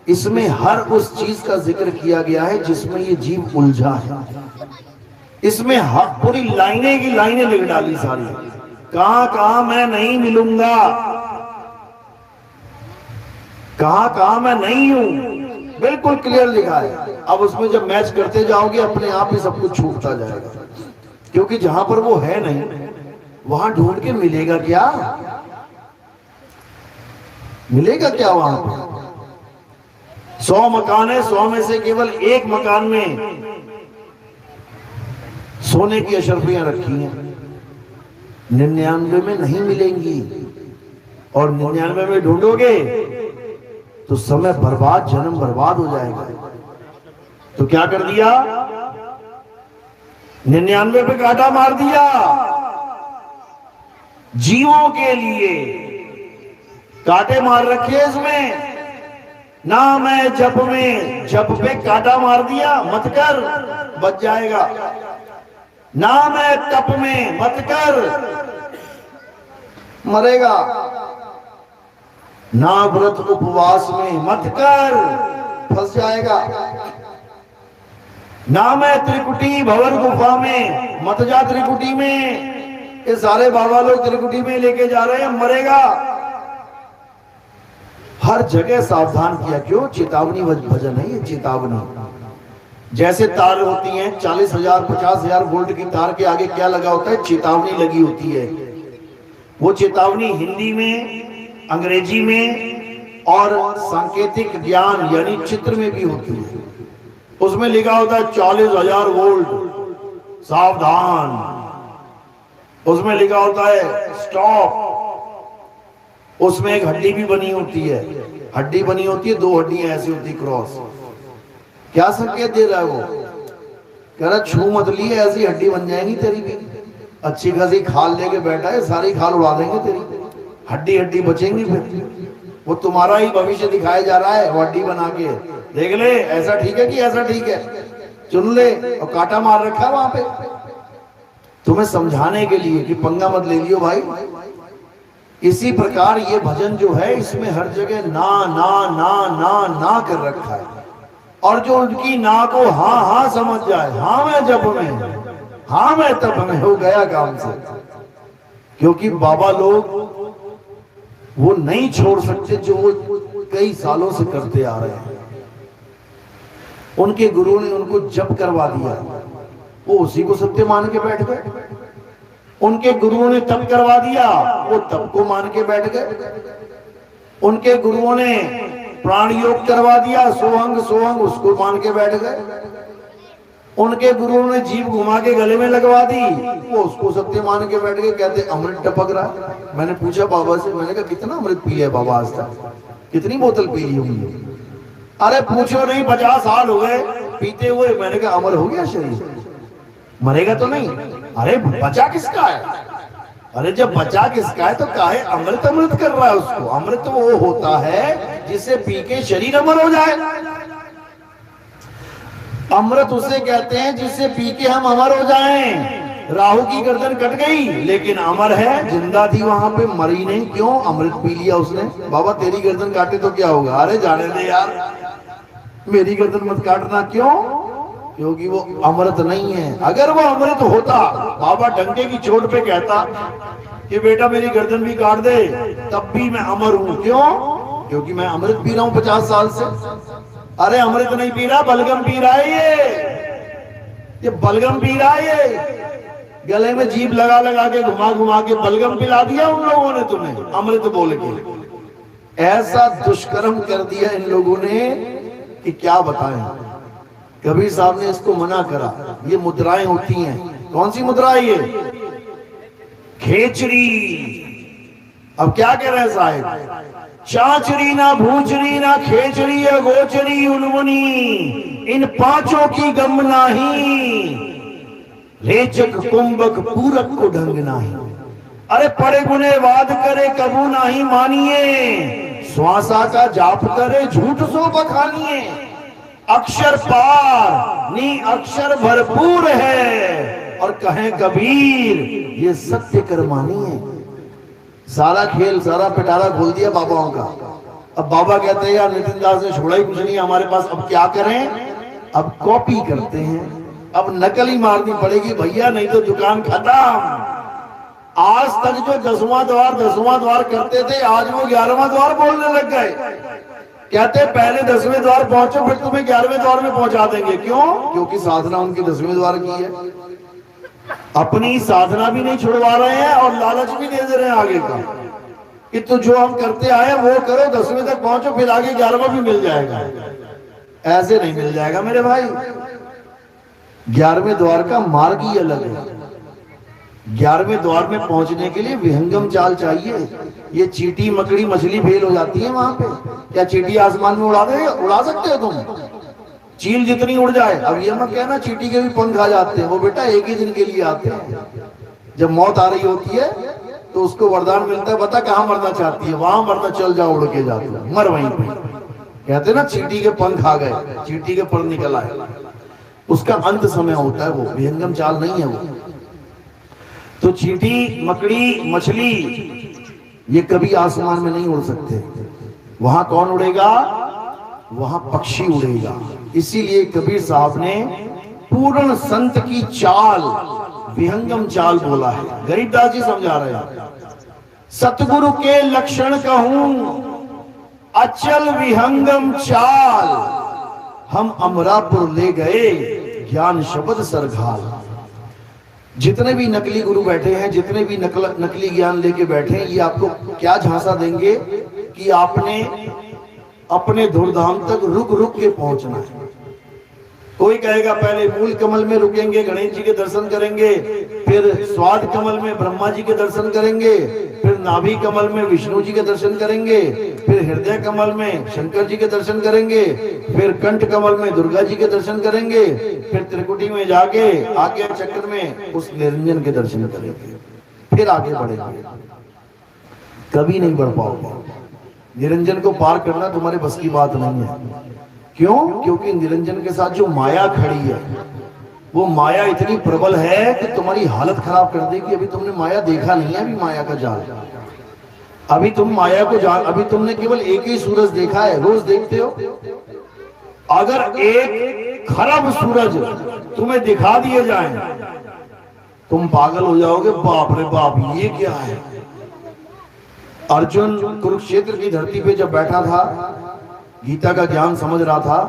इसमें हर उस चीज का जिक्र किया गया है जिसमें ये जीव उलझा है। इसमें पूरी लाइनें की लाइनें लिख डाली सारी, कहां कहां मैं नहीं मिलूंगा, कहां कहां मैं नहीं हूं, बिल्कुल क्लियर लिखा है। अब उसमें जब मैच करते जाओगे, अपने आप ही सब कुछ छूटता जाएगा। क्योंकि जहां पर वो है नहीं, वहां ढूंढ के मिलेगा क्या, मिलेगा क्या वहां पर। 100 मकान है, 100 में से केवल एक मकान में सोने की अशरफियां रखी हैं, 99 में नहीं मिलेंगी। और 99 में ढूंढोगे तो समय बर्बाद, जन्म बर्बाद हो जाएगा। तो क्या कर दिया, 99 पे कांटा मार दिया। जीवों के लिए कांटे मार रखे इसमें। ना मैं जप में, जप पे कांटा मार दिया, मत कर, बच जाएगा। ना मैं तप में, मत कर, मरेगा। ना व्रत उपवास में, मत कर, फंस जाएगा। ना मैं त्रिकुटी भंवर गुफा में, मत जा त्रिकुटी में। ये सारे बाबा लोग त्रिकुटी में लेके जा रहे हैं, मरेगा। हर जगह सावधान किया। क्यों, चेतावनी भजन है ये, चेतावनी। जैसे तार होती हैं 40,000 50,000 वोल्ट की तार के आगे क्या लगा होता है, चेतावनी लगी होती है। वो चेतावनी हिंदी में, अंग्रेजी में और सांकेतिक ज्ञान यानी चित्र में भी होती है। उसमें लिखा होता है 40,000 वोल्ट, सावधान। उसमें लिखा होता है स्टॉप। उसमें एक हड्डी भी बनी होती है, हड्डी बनी होती है, 2 हड्डियां ऐसी होती क्रॉस, क्या संकेत दे रहा है वो? कह रहा छू मत लिए, ऐसी हड्डी बन जाएगी तेरी भी। अच्छी खासी खाल लेके बैठा है, सारी खाल उड़ा देंगे तेरी, हड्डी हड्डी बचेंगी फिर। वो तुम्हारा ही भविष्य दिखाया जा रहा है, वो हड्डी बना के देख ले, ऐसा ठीक है कि ऐसा ठीक है, चुन ले। और कांटा मार रखा है वहां पे तुम्हें समझाने के लिए कि पंगा मत ले लियो भाई। इसी प्रकार ये भजन जो है, इसमें हर जगह ना ना ना ना ना कर रखा है। और जो उनकी ना को हाँ हाँ समझ जाए, हाँ मैं जब में, हाँ मैं तब में, हो गया काम से। क्योंकि बाबा लोग वो नहीं छोड़ सकते जो वो कई सालों से करते आ रहे हैं। उनके गुरु ने उनको जप करवा दिया, वो उसी को सत्य मान के बैठ गए। उनके गुरुओं ने तप करवा दिया, वो तप को मान के बैठ गए। उनके गुरुओं ने प्राण योग करवा दिया, सोहंग सोहंग, उसको मान के बैठ गए। उनके गुरुओं ने जीभ घुमा के गले में लगवा दी, वो उसको सत्य मान के बैठ गए। कहते अमृत टपक रहा है। मैंने पूछा बाबा से, मैंने कहा कितना अमृत पी लिया बाबा आज तक, कितनी बोतल पी ली होंगी? अरे पूछो नहीं, 50 साल हो गए पीते हुए। मैंने कहा अमर हो गया शरीर, मरेगा तो नहीं? अरे बचा किसका है? अरे जब बचा किसका है तो काहे अमृत अमृत कर रहा है उसको? अमृत वो होता है जिसे पी के शरीर अमर हो जाए। अमृत उसे कहते हैं जिसे पी के हम अमर हो जाएं। राहु की गर्दन कट गई लेकिन अमर है, जिंदा थी वहां पे, मरी नहीं। क्यों? अमृत पी लिया उसने। बाबा तेरी गर्दन काटे तो क्या होगा? अरे जाने दे यार, मेरी गर्दन मत काटना। क्यों? क्योंकि वो अमृत नहीं है। अगर वो अमृत होता, बाबा डंके की चोट पे कहता कि बेटा मेरी गर्दन भी काट दे, तब भी मैं अमर हूं। क्यों? क्योंकि मैं अमृत पी रहा हूं 50 साल से। अरे अमृत नहीं पी रहा, बलगम पी रहा है ये बलगम पी रहा है। ये गले में जीभ लगा लगा के घुमा घुमा के बलगम पिला दिया उन लोगों ने तुम्हें, अमृत बोल के। ऐसा दुष्कर्म कर दिया इन लोगों ने कि क्या बताएं। कबीर साहब ने इसको मना करा। ये मुद्राएं होती हैं। कौन सी मुद्रा है ये? खेचरी। अब क्या कह रहे हैं साहिब? चाचरी ना भूचरी ना खेचरी या गोचरी उन्मुनी, इन पांचों की गम नाही, रेचक कुंभक पूरक को ढंग नाही। अरे पड़े गुने वाद करे कबू नाही मानिए, श्वासा का जाप करे झूठ सो बखानिए। अक्षर पार नी अक्षर भरपूर है, और कहें कबीर ये सत्य कर्मानी है। सारा खेल, सारा पिटारा खोल दिया बाबाओं का। अब बाबा कहते हैं यार नितिन दास ने छोड़ा ही कुछ नहीं हमारे पास, अब क्या करें? अब कॉपी करते हैं, अब नकल ही मारनी पड़ेगी भैया, नहीं तो दुकान खत्म। आज तक जो 10वां द्वार करते थे, आज वो 11वां द्वार बोलने लग गए। कहते पहले 10वें द्वार पहुंचो, फिर तुम्हें 11वें द्वार में पहुंचा देंगे। क्यों? क्योंकि साधना उनकी 10वें द्वार की है। अपनी साधना भी नहीं छुड़वा रहे हैं और लालच भी दे दे रहे हैं आगे का कि तो जो हम करते आए वो करो, 10वें तक पहुंचो, फिर आगे 11वां भी मिल जाएगा। ऐसे नहीं मिल जाएगा मेरे भाई। 11वें द्वार का मार्ग ही अलग है। 11वें द्वार में पहुंचने के लिए विहंगम चाल चाहिए। ये चींटी मकड़ी मछली फेल हो जाती है वहां पे। क्या चींटी आसमान में उड़ा सकते हो तुम? चील जितनी उड़ जाए। अब ये मत कहना चींटी के भी पंख आ जाते हैं, वो बेटा एक ही दिन के लिए आते हैं। जब मौत आ रही होती है तो उसको वरदान मिलता है, बता कहाँ मरना चाहती है? वहां मरना, चल जाओ, उड़ के जाती है, मर वहीं पे। कहते ना चींटी के पंख आ गए, चींटी के पर निकल आए, उसका अंत समय होता है। वो विहंगम चाल नहीं है वो। तो चींटी मकड़ी मछली ये कभी आसमान में नहीं उड़ सकते। वहां कौन उड़ेगा? वहां पक्षी उड़ेगा। इसीलिए कबीर साहब ने पूर्ण संत की चाल विहंगम चाल बोला है। गरीबदास जी समझा रहे हैं, सतगुरु के लक्षण कहूं अचल विहंगम चाल, हम अमरापुर ले गए ज्ञान शब्द सरघाल। जितने भी नकली गुरु बैठे हैं, जितने भी नकली ज्ञान लेके बैठे हैं, ये आपको क्या झांसा देंगे कि आपने अपने धूमधाम तक रुक रुक के पहुंचना है। कोई कहेगा पहले मूल कमल में रुकेंगे, गणेश जी के दर्शन करेंगे, फिर स्वाद कमल में ब्रह्मा जी के दर्शन करेंगे, फिर नाभि कमल में विष्णु जी के दर्शन करेंगे, फिर हृदय कमल में शंकर जी के दर्शन करेंगे, फिर कंठ कमल में दुर्गा जी के दर्शन करेंगे, फिर त्रिकुटी में जाके आगे चक्र में उस निरंजन के दर्शन करेंगे, फिर आगे बढ़ेंगे। कभी नहीं बढ़ पाओगे। निरंजन को पार करना तुम्हारे बस की बात नहीं है। क्यों? क्योंकि निरंजन के साथ जो माया खड़ी है, वो माया इतनी प्रबल है कि तुम्हारी हालत खराब कर देगी। अभी तुमने माया देखा नहीं है, अभी माया का जाल, अभी तुम माया को जान, अभी तुमने केवल एक ही सूरज देखा है, रोज देखते हो। अगर एक खरब सूरज तुम्हें दिखा दिए जाएं, तुम पागल हो जाओगे। बाप रे बाप, ये क्या है। अर्जुन कुरुक्षेत्र की धरती पे जब बैठा था, गीता का ज्ञान समझ रहा था,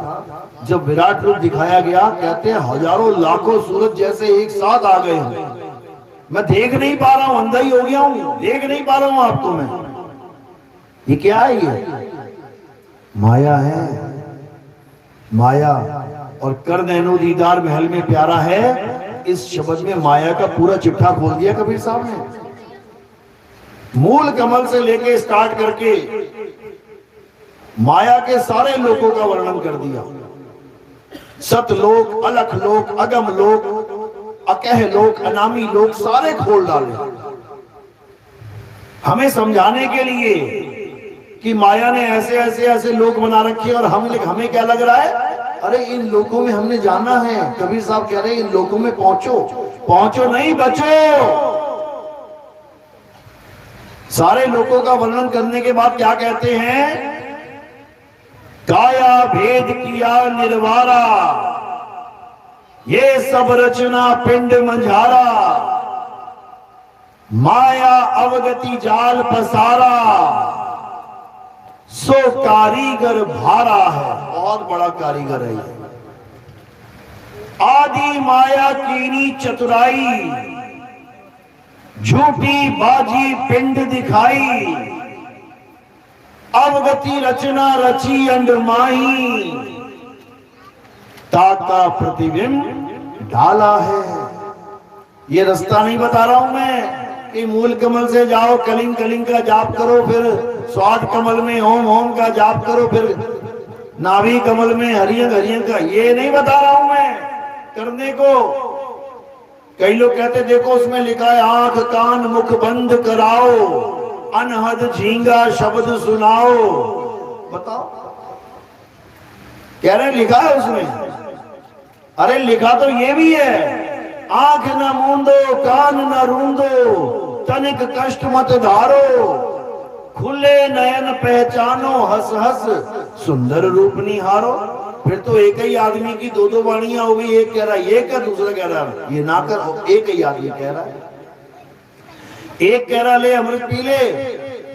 जब विराट रूप दिखाया गया, कहते हैं हजारों लाखों सूरज जैसे एक साथ आ गए हैं। मैं देख नहीं पा रहा हूं, अंधा ही हो गया हूं, देख नहीं पा रहा हूं आपको मैं। ये क्या है? ये माया है, माया। और कर नैनो दीदार महल में प्यारा है, इस शब्द में माया का पूरा चिट्ठा खोल दिया कबीर साहब ने। मूल कमल से लेके स्टार्ट करके माया के सारे लोगों का वर्णन कर दिया। सतलोक, अलख लोक, अगम लोक, अकह लोक, अनामी लोक, सारे खोल डाले हमें समझाने के लिए कि माया ने ऐसे ऐसे ऐसे लोक बना रखे। और हमें क्या लग रहा है, अरे इन लोगों में हमने जाना है। कबीर साहब कह रहे हैं इन लोगों में पहुंचो, पहुंचो नहीं बचो। सारे लोगों का वर्णन करने के बाद क्या कहते हैं, काया भेद किया निर्वारा, ये सब रचना पिंड मंझारा, माया अवगति जाल पसारा, सो कारीगर भारा है। बहुत बड़ा कारीगर है ये। आदि माया कीनी चतुराई, झूठी बाजी पिंड दिखाई, अवगति रचना रची अंडमाही, ताका प्रतिबिंब ढाला है। ये रास्ता नहीं बता रहा हूं मैं कि मूल कमल से जाओ, कलिंग कलिंग का जाप करो, फिर स्वाद कमल में ओम ओम का जाप करो, फिर नाभि कमल में हरियंग हरियंग का। ये नहीं बता रहा हूं मैं करने को। कई लोग कहते देखो उसमें लिखा है आंख कान मुख बंद कराओ, अनहद झींगा शब्द सुनाओ। बताओ, कह रहे लिखा है उसमें। अरे लिखा तो ये भी है, आंख न मूंदो कान न रूंदो, तनिक कष्ट मत धारो, खुले नयन पहचानो, हंस हंस सुंदर रूप निहारो। फिर तो एक ही आदमी की दो दो वाणियां हो गई। एक कह रहा है ये कर, दूसरा कह रहा है ये ना कर। एक ही आदमी कह रहा है, एक कह रहा है ले अमृत पी ले,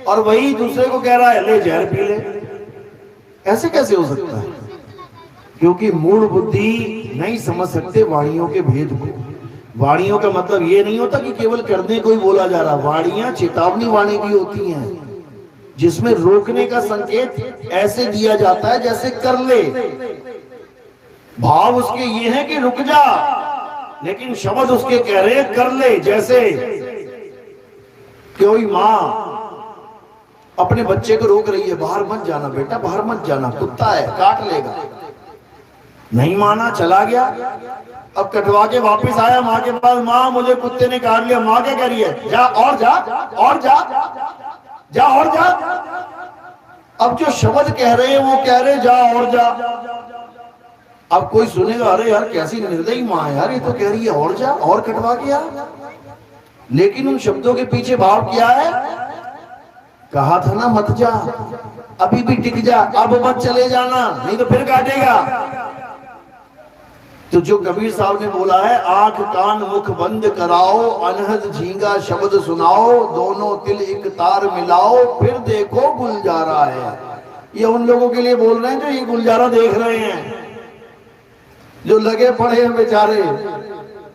और वही दूसरे को कह रहा है ले जहर पी ले। ऐसे कैसे हो सकता है? क्योंकि मूल बुद्धि नहीं समझ सकते वाणियों के भेद को। वाणियों का मतलब ये नहीं होता कि केवल करने को ही बोला जा रहा। वाणियां चेतावनी वाणी भी होती हैं, जिसमें रोकने का संकेत ऐसे दिया जाता है जैसे कर ले। भाव उसके ये है कि रुक जा, लेकिन शब्द उसके कह रहे हैं कर ले। जैसे कोई माँ अपने बच्चे को रोक रही है, बाहर मत जाना बेटा, बाहर मत जाना, कुत्ता है काट लेगा। नहीं माना, चला गया। अब कटवा के वापस आया माँ के पास, माँ मुझे कुत्ते ने काट लिया। माँ क्या कह रही है, जा और जा और जा जा और जा। अब जो शब्द कह रहे हैं वो कह रहे जा और जा। अब कोई सुनेगा अरे यार कैसी निर्दयी माँ है यार, ये तो कह रही है और जा और कटवा के आ। लेकिन उन शब्दों के पीछे भाव क्या है? कहा था ना मत जा, अभी भी टिक जा, अब मत चले जाना, नहीं तो फिर काटेगा। तो जो कबीर साहब ने बोला है आंख कान मुख बंद कराओ, अनहद झींगा शब्द सुनाओ, दोनों तिल एक तार मिलाओ, फिर देखो गुलजारा है। ये उन लोगों के लिए बोल रहे हैं जो ये गुलजारा देख रहे हैं, जो लगे पड़े हैं बेचारे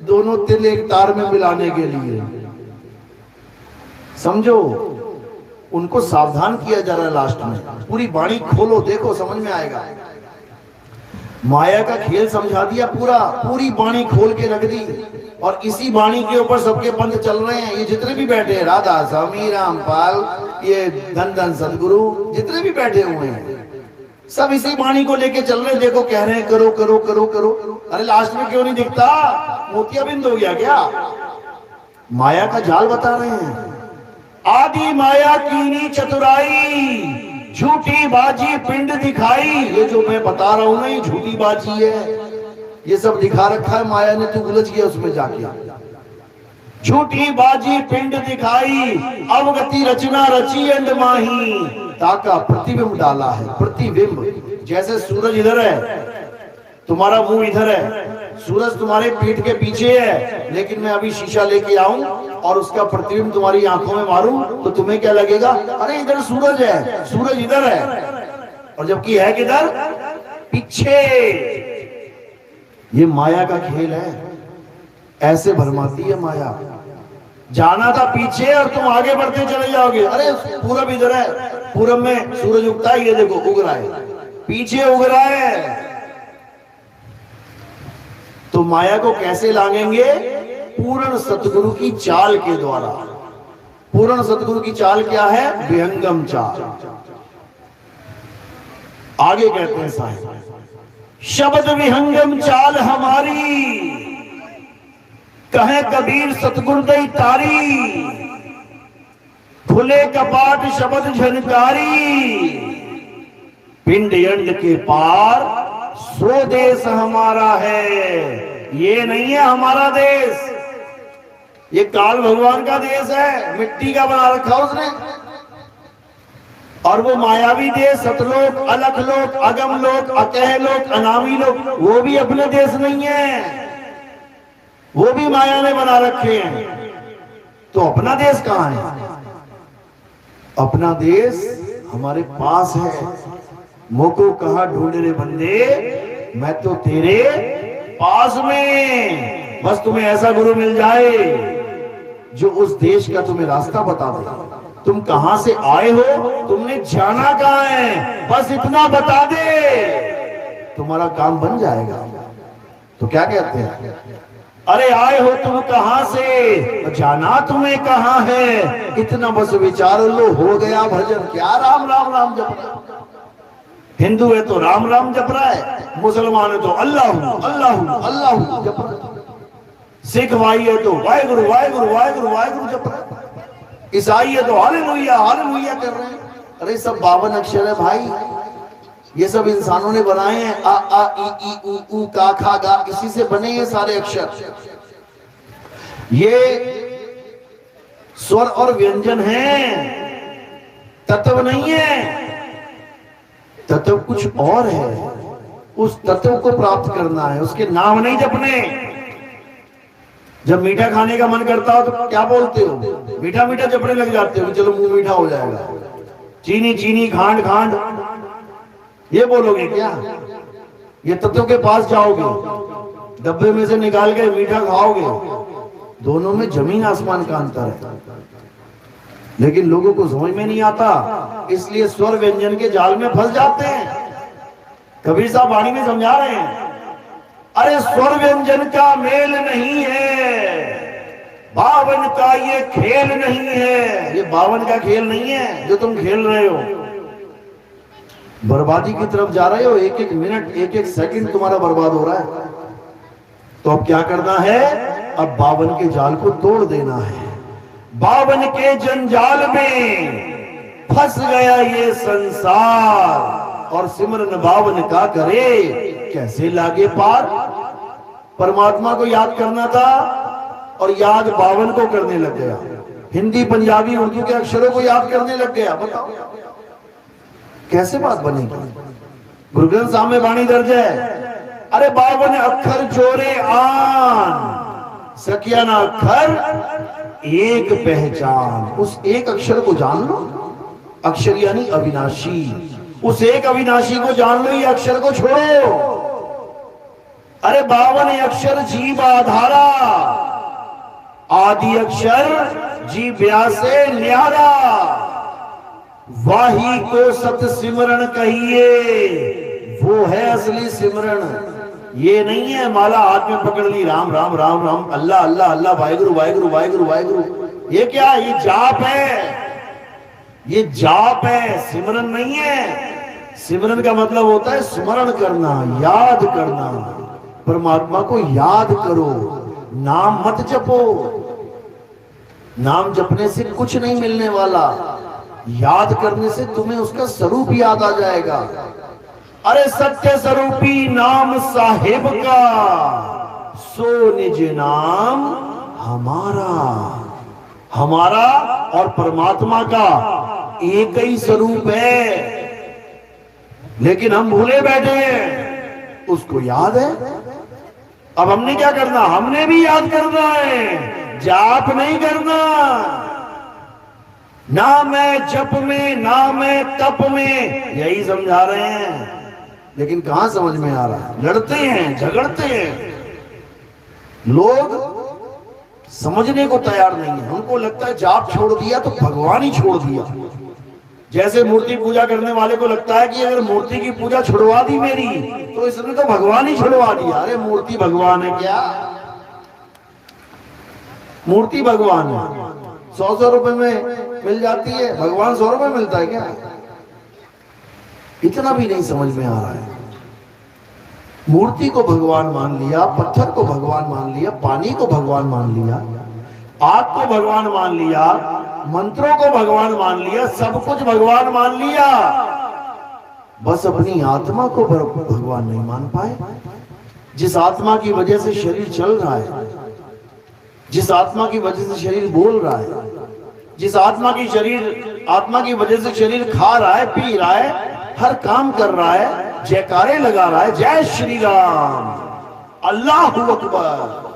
दोनों तिल एक तार में मिलाने के लिए। समझो, उनको सावधान किया जा रहा है। लास्ट में पूरी वाणी खोलो, देखो समझ में आएगा। माया का खेल समझा दिया पूरा, पूरी वाणी खोल के रख दी। और इसी वाणी के ऊपर सबके पंथ चल रहे हैं। ये जितने भी बैठे हैं, राधा स्वामी, रामपाल, ये धन धन सदगुरु, जितने भी बैठे हुए हैं सब इसी वाणी को लेके चल रहे हैं। देखो कह रहे हैं करो करो करो करो, अरे लास्ट में क्यों नहीं दिखता? मोतियाबिंद हो गया क्या? माया का जाल बता रहे हैं। आदि माया कीनी चतुराई, झूठी बाजी पिंड दिखाई। ये जो मैं बता रहा हूं ना, ये झूठी बाजी है, ये सब दिखा रखा है माया ने, तू उलझ गया उसमें जाके। झूठी बाजी पिंड दिखाई, अवगति रचना रची अंड माही। ताका प्रतिबिंब डाला है, प्रतिबिंब। जैसे सूरज इधर है, तुम्हारा मुंह इधर है, सूरज तुम्हारे पीठ के पीछे है, लेकिन मैं अभी शीशा लेके आऊं और उसका प्रतिबिंब तुम्हारी आंखों में मारूं तो तुम्हें क्या लगेगा? अरे इधर सूरज है, सूरज इधर है, और जबकि है किधर? पीछे। ये माया का खेल है, ऐसे भरमाती है माया। जाना था पीछे और तुम आगे बढ़ते चले जाओगे। अरे पूरब इधर है, पूरब में सूरज उगता है, ये देखो उग रहा है, पीछे उग रहा है। तो माया को कैसे लांघेंगे? पूर्ण सतगुरु की चाल के द्वारा। पूर्ण सतगुरु की चाल क्या है? विहंगम चाल। आगे कहते हैं साहब, शब्द विहंगम चाल हमारी, कहे कबीर सतगुरु दई तारी। खुले कपाट शब्द झनकारी, पिंड अंड के पार सो देश हमारा है। ये नहीं है हमारा देश, ये काल भगवान का देश है, मिट्टी का बना रखा उसने। और वो मायावी देश, सतलोक, अलखलोक, अगमलोक, अकहलोक, अनामी लोक, वो भी अपने देश नहीं है, वो भी माया ने बना रखे हैं। तो अपना देश कहां है? अपना देश हमारे पास है। मोको कहा ढूंढ रे बंदे, मैं तो तेरे पास में। बस तुम्हें ऐसा गुरु मिल जाए जो उस देश का तुम्हें रास्ता बता दे। तुम कहां से आए हो, तुमने जाना कहां है, बस इतना बता दे, तुम्हारा काम बन जाएगा। तो क्या कहते हैं? अरे आए हो तुम कहां से, जाना तुम्हें कहां है, इतना बस विचार लो, हो गया भजन। क्या राम राम राम जप रहा है? हिंदू है तो राम राम जप रहा है, मुसलमान है तो अल्लाह अल्लाह अल्लाह जप रहा है, सिख भाई है तो वाहेगुरु वाहेगुरु वाहेगुरु वाहेगुरु जप रहा है, ईसाई है तो हालेलुया हालेलुया कर रहे हैं। अरे सब 52 अक्षर है भाई, ये सब इंसानों ने बनाए हैं। आ आ ई ऊ ऊ का खा गा, इसी से बने ये सारे अक्षर। ये स्वर और व्यंजन हैं, तत्व नहीं है। तत्व कुछ और है, उस तत्व को प्राप्त करना है, उसके नाम नहीं जपने। जब मीठा खाने का मन करता हो तो क्या बोलते हो? मीठा मीठा जपने लग जाते हो, चलो मुंह मीठा हो जाएगा। चीनी चीनी खांड खांड ये बोलोगे क्या? ये तत्व के पास जाओगे, डब्बे में से निकाल के मीठा खाओगे, दोनों में जमीन आसमान का अंतर है। लेकिन लोगों को समझ में नहीं आता, इसलिए स्वर व्यंजन के जाल में फंस जाते हैं। कबीर साहब वाणी में समझा रहे हैं, अरे स्वर व्यंजन का मेल नहीं है, 52 का ये खेल नहीं है। ये 52 का खेल नहीं है जो तुम खेल रहे हो, बर्बादी की तरफ जा रहे हो। एक एक मिनट एक एक सेकंड तुम्हारा बर्बाद हो रहा है। तो अब क्या करना है? अब 52 के जाल को तोड़ देना है। 52 के जंजाल में फंस गया ये संसार, और सिमरन 52 का करे कैसे लागे पार। परमात्मा को याद करना था और याद 52 को करने लग गया। हिंदी पंजाबी उर्दू के अक्षरों को याद करने लग गया। बताओ कैसे बात बनेगी? गुरु ग्रंथ साहब में वाणी दर्ज है, अरे 52 अक्षर जोरे आन, सकिया ना अक्षर एक पहचान। उस एक अक्षर को जान लो, अक्षर यानी अविनाशी। उस एक अविनाशी को जान लो, ये अक्षर को छोड़ो। अरे 52 अक्षर जीव आधारा, आदि अक्षर जी व्यासे न्यारा। वाही को सत सिमरन कहिए, वो है असली सिमरन। ये नहीं है माला हाथ में पकड़ ली, राम राम राम राम, अल्लाह अल्लाह अल्लाह, वाहिगुरु वाहिगुरु वाहिगुरु वाहिगुरु। ये क्या, ये जाप है, ये जाप है, सिमरन नहीं है। सिमरन का मतलब होता है स्मरण करना, याद करना। परमात्मा को याद करो, नाम मत जपो। नाम जपने से कुछ नहीं मिलने वाला, याद करने से तुम्हें उसका स्वरूप याद आ जाएगा। अरे सत्य स्वरूपी नाम साहिब का, सो निज नाम हमारा। हमारा और परमात्मा का एक ही स्वरूप है, लेकिन हम भूले बैठे हैं। उसको याद है। अब हमने क्या करना, हमने भी याद करना है, जाप नहीं करना। ना मैं जप में, ना मैं तप में, यही समझा रहे हैं, लेकिन कहां समझ में आ रहा है। लड़ते हैं, झगड़ते हैं, लोग समझने को तैयार नहीं है। उनको लगता है जाप छोड़ दिया तो भगवान ही छोड़ दिया। जैसे मूर्ति पूजा करने वाले को लगता है कि अगर मूर्ति की पूजा छुड़वा दी मेरी तो इसने तो भगवान ही छुड़वा दिया। अरे मूर्ति भगवान है क्या? मूर्ति भगवान है, 100 रुपए में मिल जाती है, भगवान 100 रुपए मिलता है क्या? इतना भी नहीं समझ में आ रहा है। मूर्ति को भगवान मान लिया, पत्थर को भगवान मान लिया, पानी को भगवान मान लिया, आग को भगवान मान लिया, मंत्रों को भगवान मान लिया, सब कुछ भगवान मान लिया, बस अपनी आत्मा को भगवान नहीं मान पाए। जिस आत्मा की वजह से शरीर चल रहा है, जिस आत्मा की वजह से शरीर बोल रहा है, जिस आत्मा की वजह से शरीर खा रहा है, पी रहा है, हर काम कर रहा है, जयकारे लगा रहा है, जय श्री राम, अल्लाहू अकबर,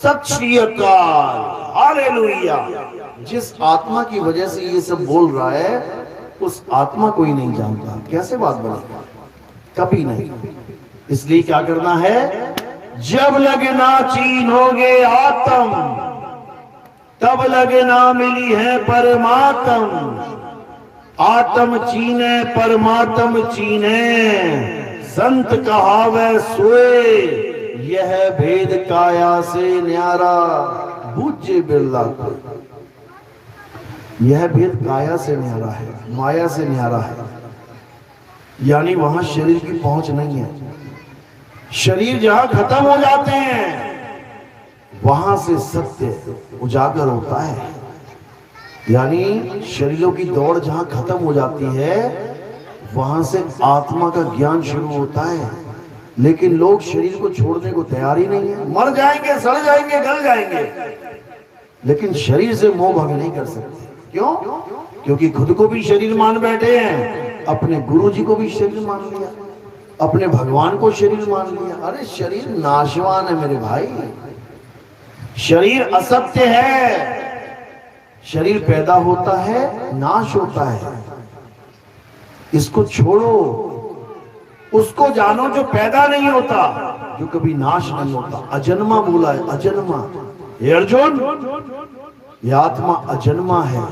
सत श्री अकाल, हालेलुया। जिस आत्मा की वजह से ये सब बोल रहा है, उस आत्मा को ही नहीं जानता, कैसे बात बनेगा? कभी नहीं। इसलिए क्या करना है, जब लगना चीनोगे आत्म, तब लगना मिली है परमात्म। आत्म चीने परमात्म चीने, संत कहावे सोए, यह भेद काया से न्यारा, बूझे बिरला को। यह भेद काया से न्यारा है, माया से न्यारा है। यानी वहां शरीर की पहुंच नहीं है। शरीर जहां खत्म हो जाते हैं, वहां से सत्य उजागर होता है। यानी शरीरों की दौड़ जहां खत्म हो जाती है, वहां से आत्मा का ज्ञान शुरू होता है। लेकिन लोग शरीर को छोड़ने को तैयार ही नहीं है। मर जाएंगे, सड़ जाएंगे, गल जाएंगे, लेकिन शरीर से मोह भंग नहीं कर सकते। क्यों? क्योंकि खुद को भी शरीर मान बैठे हैं, अपने गुरु जी को भी शरीर मान लिया, अपने भगवान को शरीर मान लिया। अरे शरीर नाशवान है मेरे भाई, शरीर असत्य है। शरीर पैदा होता है, नाश होता है। इसको छोड़ो, उसको जानो जो पैदा नहीं होता, जो कभी नाश नहीं होता। अजन्मा बोला है, अजन्मा। ये अर्जुन, ये आत्मा अजन्मा है,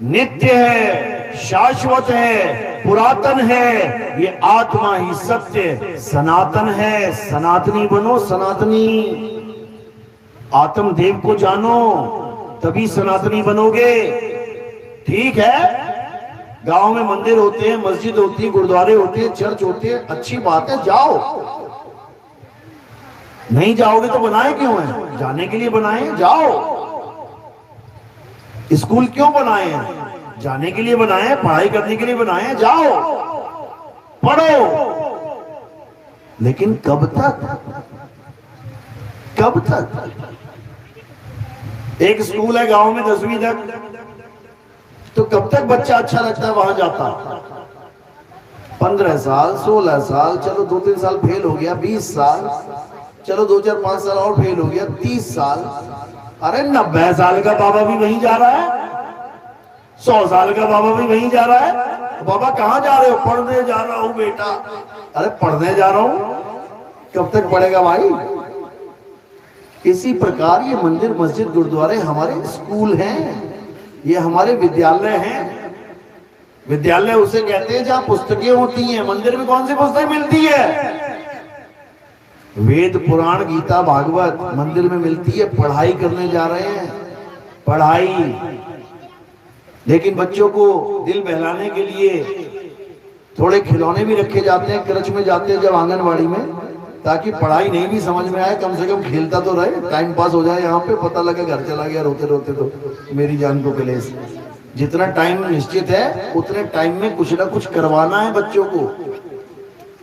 नित्य है, शाश्वत है, पुरातन है। ये आत्मा ही सत्य सनातन है। सनातनी बनो, सनातनी। आत्म देव को जानो, तभी सनातनी बनोगे। ठीक है, गांव में मंदिर होते हैं, मस्जिद होती है, गुरुद्वारे होते हैं, चर्च होते हैं, अच्छी बात है, जाओ। नहीं जाओगे तो बनाए क्यों हैं? जाने के लिए बनाए हैं, जाओ। स्कूल क्यों बनाए हैं? जाने के लिए बनाए हैं, पढ़ाई करने के लिए बनाए हैं, जाओ पढ़ो। लेकिन कब तक? कब तक? एक स्कूल है गांव में 10वीं तक, तो कब तक बच्चा अच्छा लगता है वहां जाता? 15 साल, 16 साल, चलो 2-3 साल फेल हो गया, 20 साल, चलो 2-4-5 साल और फेल हो गया, 30 साल। अरे 90 साल का बाबा भी वहीं जा रहा है, 100 साल का बाबा भी वहीं जा रहा है। बाबा कहाँ जा रहे हो? पढ़ने जा रहा हूँ बेटा। अरे पढ़ने जा रहा हूँ, कब तक पढ़ेगा भाई? इसी प्रकार ये मंदिर, मस्जिद, गुरुद्वारे हमारे स्कूल हैं, ये हमारे विद्यालय हैं। विद्यालय उसे कहते हैं जहां पुस्तकें होती हैं। मंदिर में कौन सी पुस्तक मिलती है? वेद पुराण गीता भागवत मंदिर में मिलती है, पढ़ाई करने जा रहे हैं, पढ़ाई। लेकिन बच्चों को दिल बहलाने के लिए थोड़े खिलौने भी रखे जाते हैं, क्रच में जाते हैं जब आंगनवाड़ी में, ताकि पढ़ाई नहीं भी समझ में आए, कम से कम खेलता तो रहे, टाइम पास हो जाए। यहाँ पे पता लगे घर चला गया रोते रोते तो मेरी जान को कलेश। जितना टाइम निश्चित है उतने टाइम में कुछ ना कुछ करवाना है बच्चों को।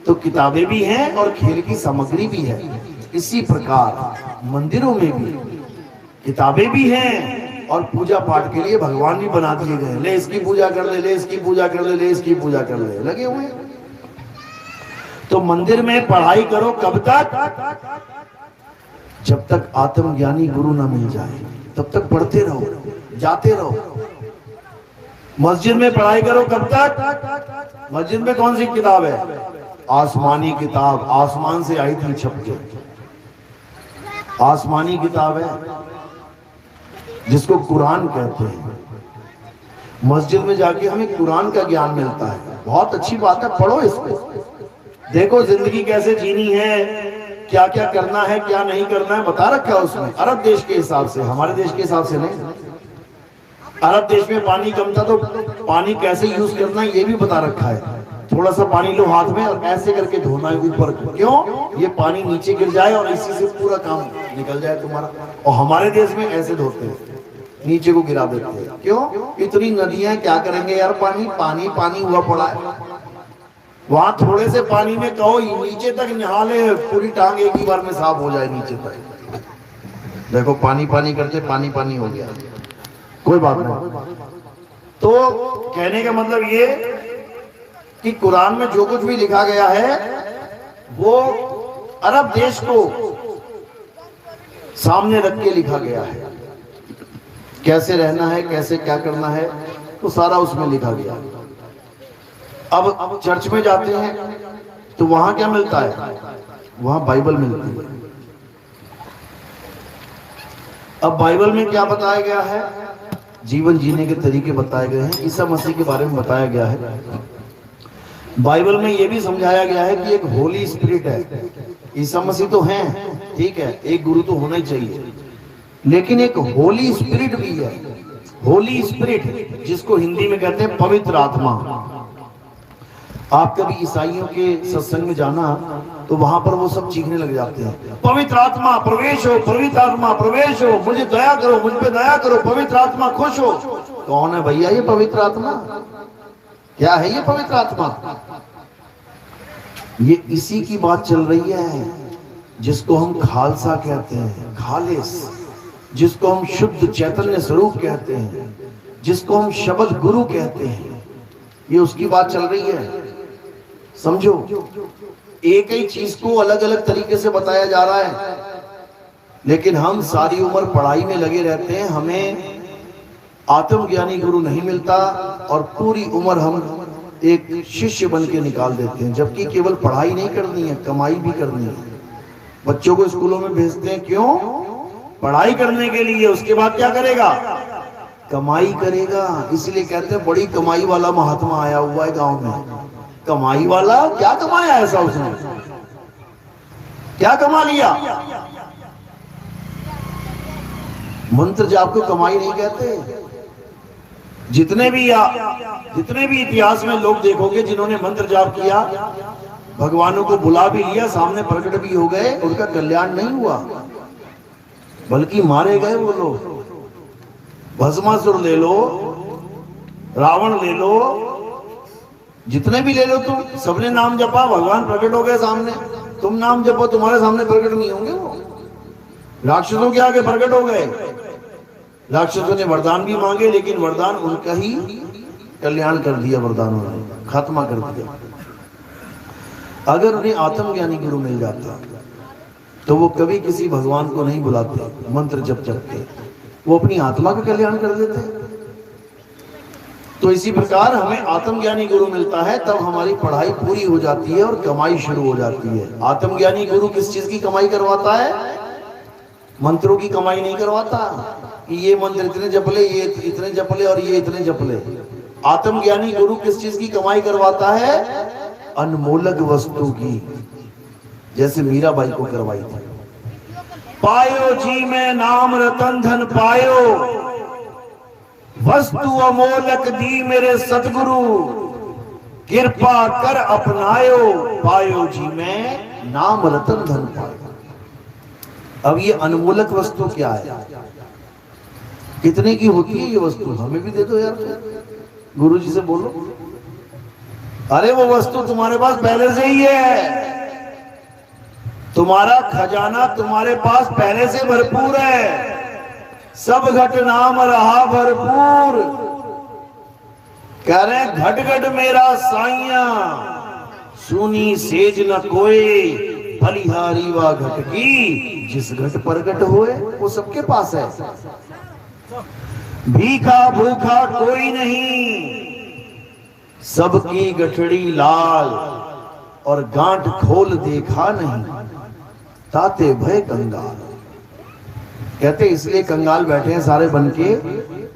तो किताबें भी हैं और खेल की सामग्री भी है। इसी प्रकार मंदिरों में भी किताबें भी हैं और पूजा पाठ के लिए भगवान भी बना दिए गए। ले इसकी पूजा कर ले, ले इसकी पूजा कर ले, ले इसकी पूजा कर ले, लगे हुए हैं। तो मंदिर में पढ़ाई करो कब तक? जब तक आत्मज्ञानी गुरु ना मिल जाए तब तक पढ़ते रहो, जाते रहो। मस्जिद में पढ़ाई करो कब तक? मस्जिद में कौन सी किताब है? आसमानी किताब, आसमान से आई थी छप के, आसमानी किताब है जिसको कुरान कहते हैं। मस्जिद में जाके हमें कुरान का ज्ञान मिलता है, बहुत अच्छी बात है, पढ़ो इसको। देखो जिंदगी कैसे जीनी है, क्या क्या करना है, क्या नहीं करना है, बता रखा है उसमें। अरब देश के हिसाब से, हमारे देश के हिसाब से नहीं। अरब देश में पानी कम था तो पानी कैसे यूज करना है ये भी बता रखा है। थोड़ा सा पानी लो हाथ में और ऐसे करके धोना है ऊपर। क्यों? ये पानी नीचे गिर जाए और इसी से पूरा काम निकल जाए तुम्हारा। और हमारे देश में ऐसे धोते हैं, नीचे को गिरा देते हैं। क्यों? इतनी नदियां, क्या करेंगे यार, पानी पानी पानी हुआ पड़ा है। वहां थोड़े से पानी में कहो नीचे तक नहा ले, पूरी टांग एक ही बार में साफ हो जाए नीचे तक। देखो पानी पानी करते पानी पानी हो गया, कोई बात नहीं। तो कहने का मतलब ये कि कुरान में जो कुछ भी लिखा गया है वो अरब देश को सामने रख के लिखा गया है। कैसे रहना है, कैसे क्या करना है, तो सारा उसमें लिखा गया। अब चर्च में जाते हैं तो वहां क्या मिलता है? वहां बाइबल मिलती है। अब बाइबल में क्या बताया गया है? जीवन जीने के तरीके बताए गए हैं, ईसा मसीह के बारे में बताया गया है। बाइबल में यह भी समझाया गया है कि एक होली स्पिरिट है। ईसा मसीह तो हैं, ठीक है, एक गुरु तो होना ही चाहिए, लेकिन एक होली स्पिरिट भी है। होली स्पिरिट जिसको हिंदी में कहते हैं पवित्र आत्मा। आप कभी ईसाइयों के सत्संग में जाना तो वहां पर वो सब चीखने लग जाते हैं, पवित्र आत्मा प्रवेश हो, पवित्र आत्मा प्रवेश हो, मुझे दया करो, मुझ पे दया करो, पवित्र आत्मा खुश हो। कौन है भैया ये पवित्र आत्मा? क्या है ये पवित्र आत्मा? ये इसी की बात चल रही है जिसको हम खालसा कहते हैं, खालिस, जिसको हम शुद्ध चैतन्य स्वरूप कहते हैं, जिसको हम शब्द गुरु कहते हैं। ये उसकी बात चल रही है। समझो, एक ही चीज को अलग अलग तरीके से बताया जा रहा है, लेकिन हम सारी उम्र पढ़ाई में लगे रहते हैं, हमें आत्मज्ञानी गुरु नहीं मिलता और पूरी उम्र हम एक शिष्य बन के निकाल देते हैं। जबकि केवल पढ़ाई नहीं करनी है, कमाई भी करनी है। बच्चों को स्कूलों में भेजते हैं, क्यों? पढ़ाई करने के लिए। उसके बाद क्या करेगा? कमाई करेगा। इसलिए कहते हैं बड़ी कमाई वाला महात्मा आया हुआ है गांव में। कमाई वाला? क्या कमाया ऐसा उसने? क्या कमा लिया? मंत्र जाप को कमाई नहीं कहते। जितने भी इतिहास में लोग देखोगे जिन्होंने मंत्र जाप किया, भगवानों को बुला भी लिया, सामने प्रकट भी हो गए, उनका कल्याण नहीं हुआ, बल्कि मारे गए वो लोग। भस्मासुर ले लो, रावण ले लो, जितने भी ले लो तुम, सबने नाम जपा, भगवान प्रकट हो गए सामने। तुम नाम जपो, तुम्हारे सामने प्रकट नहीं होंगे वो। राक्षसों के आगे प्रकट हो गए। राक्षसों ने वरदान भी मांगे, लेकिन वरदान उनका ही कल्याण कर दिया, वरदानों ने खात्मा कर दिया। अगर उन्हें आत्मज्ञानी गुरु मिल जाता तो वो कभी किसी भगवान को नहीं बुलाते, मंत्र जप जपते, वो अपनी आत्मा का कल्याण कर देते। तो इसी प्रकार हमें आत्मज्ञानी गुरु मिलता है, तब हमारी पढ़ाई पूरी हो जाती है और कमाई शुरू हो जाती है। आत्मज्ञानी गुरु किस चीज की कमाई करवाता है? मंत्रों की कमाई नहीं करवाता कि ये मंत्र इतने जप ले, ये इतने जप ले और ये इतने जप ले। आत्मज्ञानी गुरु किस चीज की कमाई करवाता है? अनमोलक वस्तु की। जैसे मीराबाई को करवाई थी। पायो जी में नाम रतन धन पायो, वस्तु अमोलक दी मेरे सतगुरु, कृपा कर अपनायो, पायो जी में नाम रतन धन पायो। अब ये अनमोलक वस्तु क्या है? कितने की होती है ये वस्तु? हमें भी दे दो यार, गुरु जी से बोलो। अरे वो वस्तु तुम्हारे पास पहले से ही है, तुम्हारा खजाना तुम्हारे पास पहले से भरपूर है, सब घट नाम रहा भरपूर। कह रहे घट घट मेरा साइया, सुनी सेज न कोई, बलिहारी वा घट की, जिस घट प्रगट होए वो सबके पास है। भीखा भूखा कोई नहीं, सबकी गठड़ी लाल, और गांठ खोल देखा नहीं, ताते भय कंगाल। कहते इसलिए कंगाल बैठे हैं सारे बनके,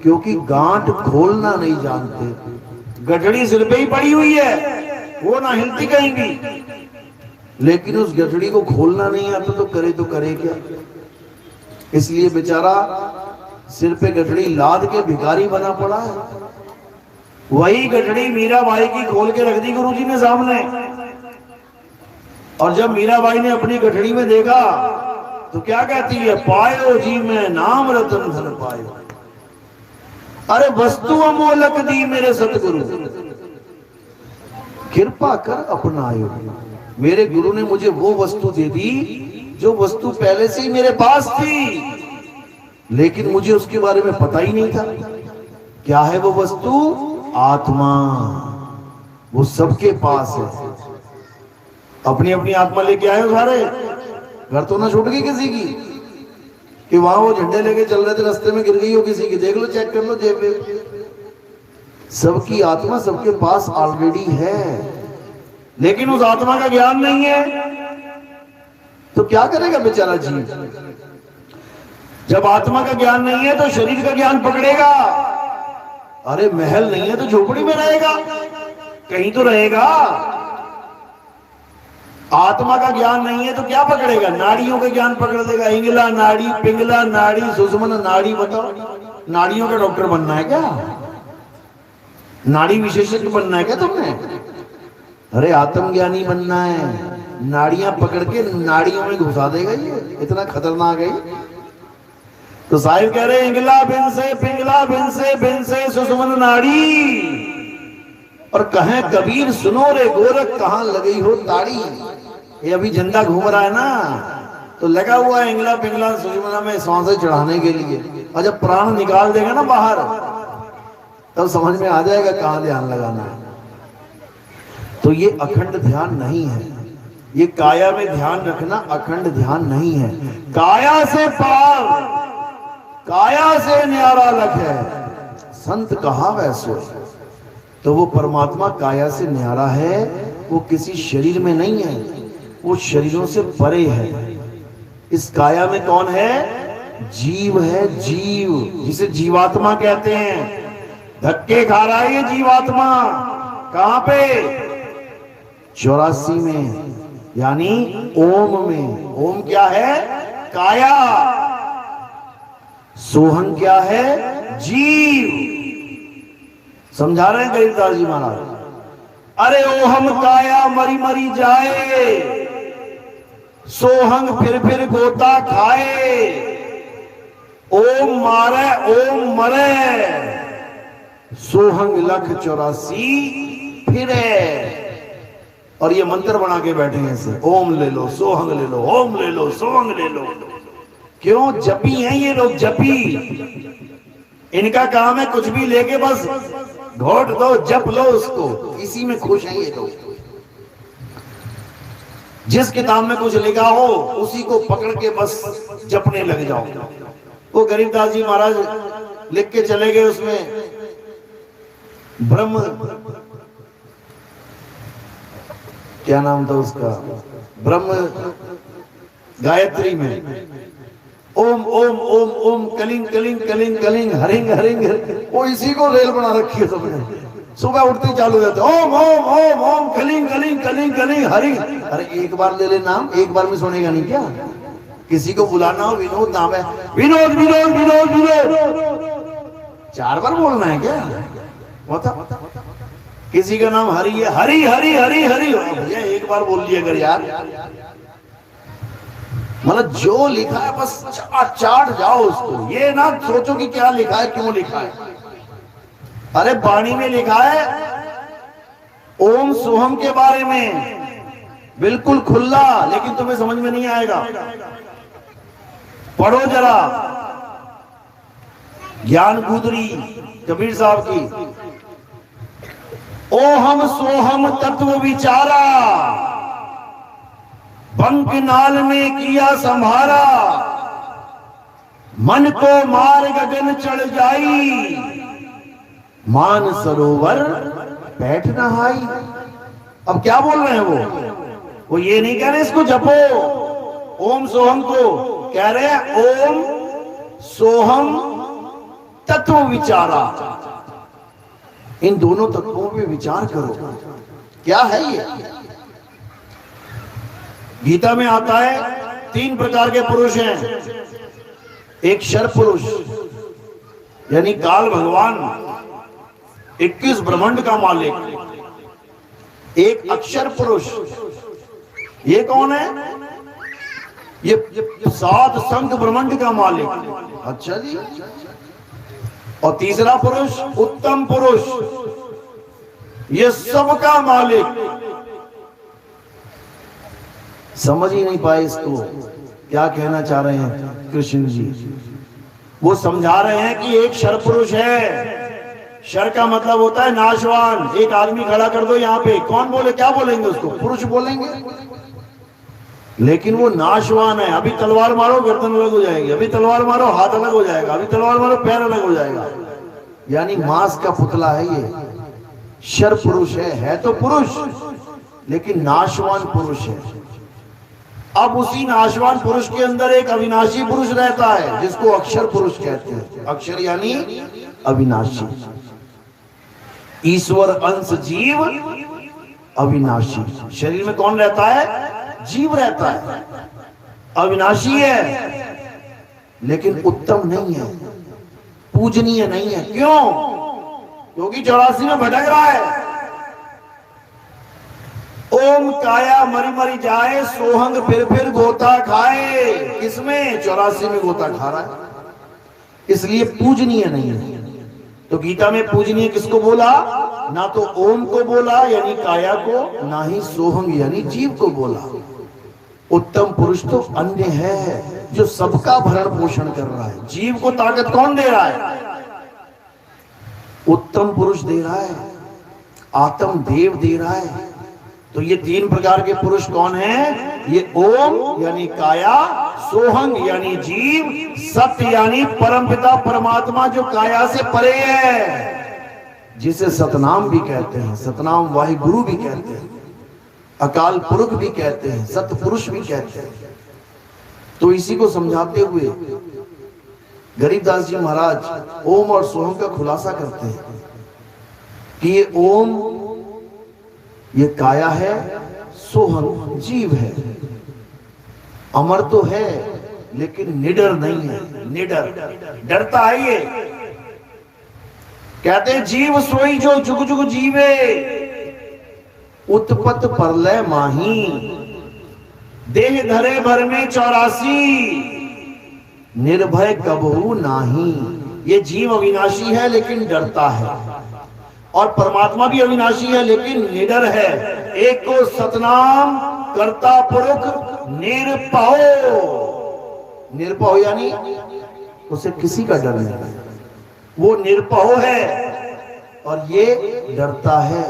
क्योंकि गांठ खोलना नहीं जानते। गठड़ी सिर पे ही पड़ी हुई है, वो ना हिलती कहीं भी, लेकिन उस गठड़ी को खोलना नहीं आता तो करे क्या? इसलिए बेचारा सिर पे गठड़ी लाद के भिखारी बना पड़ा है। वही गठड़ी मीराबाई की खोल के रख दी गुरुजी ने सामने, और जब मीराबाई ने अपनी गठड़ी में देखा तो क्या कहती है? पायो जी में नाम रतन धन पायो। अरे वस्तु अमोलक दी मेरे सतगुरु, कृपा कर अपनायो। मेरे गुरु ने मुझे वो वस्तु दे दी जो वस्तु पहले से ही मेरे पास थी, लेकिन मुझे उसके बारे में पता ही नहीं था। क्या है वो वस्तु? आत्मा। वो सबके पास है। अपनी अपनी आत्मा लेके आए हो सारे, घर तो ना छूट गई किसी की कि वहां वो झंडे लेके चल रहे थे, रास्ते में गिर गई हो किसी की? देख लो, चेक कर लो जेब में। सबकी आत्मा सबके पास ऑलरेडी है, लेकिन उस आत्मा का ज्ञान नहीं है, तो क्या करेगा बेचारा जीव? जब आत्मा का ज्ञान नहीं है तो शरीर का ज्ञान पकड़ेगा। अरे महल नहीं है तो झोपड़ी में रहेगा, कहीं तो रहेगा। आत्मा का ज्ञान नहीं है तो क्या पकड़ेगा? नाड़ियों का ज्ञान पकड़ देगा। इंगला नाड़ी, पिंगला नाड़ी, सुषमन नाड़ी। बताओ, नाड़ियों का डॉक्टर बनना है क्या? नाड़ी विशेषज्ञ बनना है क्या तुमने? अरे आत्मज्ञानी बनना है। नाड़ियां पकड़ के नाड़ियों में घुसा देगा, ये इतना खतरनाक है। तो साहिब कह रहे इंगला बिन से, पिंगला बिन से सुषमन नाड़ी। और कहें कबीर सुनो रे गोरख, कहां लगी हो ताड़ी। ये अभी झंडा घूम रहा है ना, तो लगा हुआ है इंगला पिंगला सुषमना में सांसें चढ़ाने के लिए, और जब प्राण निकाल देगा ना बाहर, तब समझ में आ जाएगा कहां ध्यान लगाना है। तो ये अखंड ध्यान नहीं है, ये काया में ध्यान रखना अखंड ध्यान नहीं है। काया से पार, काया से न्यारा लख है, संत कहा वैसो। तो वो परमात्मा काया से न्यारा है, वो किसी शरीर में नहीं है, वो शरीरों से परे है। इस काया में कौन है? जीव है, जीव, जिसे जीवात्मा कहते हैं। धक्के खा रहा है ये जीवात्मा। कहां पे? 84 में, यानी ओम में। ओम क्या है? काया। सोहम क्या है? जीव। समझा रहे हैं गरीबदास जी महाराज। अरे ओहम काया मरी मरी जाए, सोहंग फिर गोता खाए। ओम मारे ओम मरे, सोहंग लख 84 फिरे। और ये मंत्र बना के बैठे हैं ऐसे, ओम ले लो, सोहंग ले लो, ओम ले लो, सोहंग ले लो। क्यों? जपी हैं ये लोग, जपी। इनका काम है कुछ भी लेके बस घोट दो, जप लो उसको। इसी में खुश हैं ये लोग। जिस किताब में कुछ लिखा हो उसी को पकड़ के बस जपने लग जाओ। वो गरीबदास जी महाराज लिख के चले गए, उसमें ब्रह्म, क्या नाम था उसका, ब्रह्म गायत्री में ओम ओम ओम ओम कलिंग कलिंग कलिंग कलिंग हरिंग हरिंग, वो इसी को रेल बना रखी है सबने। सुबह उठते ही चालू रहते ओम ओम ओम ओम कलिंग कलिंग कलिंग कलिंग हरि। अरे एक बार ले ले नाम, एक बार में सुनेगा नहीं क्या? किसी को बुलाना हो, विनोद नाम है, विनोद विनोद विनोद विनोद, 4 बार बोलना है क्या? होता किसी का नाम हरि है, हरि हरि हरि हरि, भैया एक बार बोल लिया कर यार। मतलब जो लिखा है बस चाट जाओ उसको, ये ना सोचो कि क्या लिखा है, क्यों लिखा है। अरे वाणी में लिखा है ओम सोहम के बारे में, बिल्कुल खुला, लेकिन तुम्हें समझ में नहीं आएगा। पढ़ो जरा ज्ञान गुदरी कबीर साहब की, ओहम सोहम तत्व विचारा, बंक नाल में किया संभारा, मन को मार गगन चढ़ जाई, मान सरोवर बैठ नहाई। अब क्या बोल रहे हैं वो ये नहीं कह रहे इसको जपो ओम सोहम को, कह रहे हैं ओम सोहम तत्व विचारा, इन दोनों तत्वों पे विचार करो। क्या है ये? गीता में आता है 3 प्रकार के पुरुष हैं। एक शर पुरुष यानी काल भगवान, 21 ब्रह्मांड का मालिक। एक अक्षर पुरुष, ये कौन है? ये 7 संख ब्रह्मांड का मालिक। अच्छा जी। और तीसरा पुरुष उत्तम पुरुष, ये सबका मालिक। समझ ही नहीं पाए इसको, क्या कहना चाह रहे हैं कृष्ण जी। वो समझा रहे हैं कि एक शर पुरुष है। शर का मतलब होता है नाशवान। एक आदमी खड़ा कर दो यहाँ पे, कौन बोले, क्या बोलेंगे उसको? पुरुष बोलेंगे। लेकिन वो नाशवान है। अभी तलवार मारो गर्दन अलग हो जाएगी, अभी तलवार मारो हाथ अलग हो जाएगा, अभी तलवार मारो पैर अलग हो जाएगा। यानी मांस का पुतला है ये, शर पुरुष है तो पुरुष, लेकिन नाशवान पुरुष है। अब उसी नाशवान पुरुष के अंदर एक अविनाशी पुरुष रहता है, जिसको अक्षर पुरुष कहते हैं। अक्षर यानी अविनाशी, ईश्वर अंश जीव अविनाशी। शरीर में कौन रहता है? जीव रहता है, अविनाशी है, लेकिन उत्तम नहीं है, पूजनीय नहीं है। क्यों? क्योंकि 84 में भटक रहा है। ओम काया मरी मरी जाए, सोहंग फिर गोता खाए। किसमें? 84 में गोता खा रहा है, इसलिए पूजनीय नहीं है। तो गीता में पूजनीय किसको बोला? ना तो ओम को बोला यानी काया को, ना ही सोहंग यानी जीव को बोला। उत्तम पुरुष तो अन्य है, जो सबका भरण पोषण कर रहा है। जीव को ताकत कौन दे रहा है? उत्तम पुरुष दे रहा है, आत्म देव दे रहा है। तो ये 3 प्रकार के पुरुष कौन है? ये ओम यानी काया, सोहंग यानी जीव, सत्य यानी परमपिता परमात्मा जो काया से परे है, जिसे सतनाम भी कहते हैं, सतनाम वाहिगुरु भी कहते हैं, अकाल पुरुष भी कहते हैं, सत्य पुरुष भी कहते हैं। तो इसी को समझाते हुए गरीबदास जी महाराज ओम और सोहम का खुलासा करते हैं कि ये ओम ये काया है, सोहम जीव है। अमर तो है लेकिन निडर नहीं है, निडर डरता है ये। कहते हैं जीव सोई जो जुग जुग जीवे, उत्पत परलय माही, देह धरे भर में 84, निर्भय कबहू नाही। ये जीव अविनाशी है लेकिन डरता है, और परमात्मा भी अविनाशी है लेकिन निडर है। एक को सतनाम कर्ता पुरुष निरपहो, निरपहो यानी उसे किसी का डर नहीं है, वो निरपहो है और ये डरता है।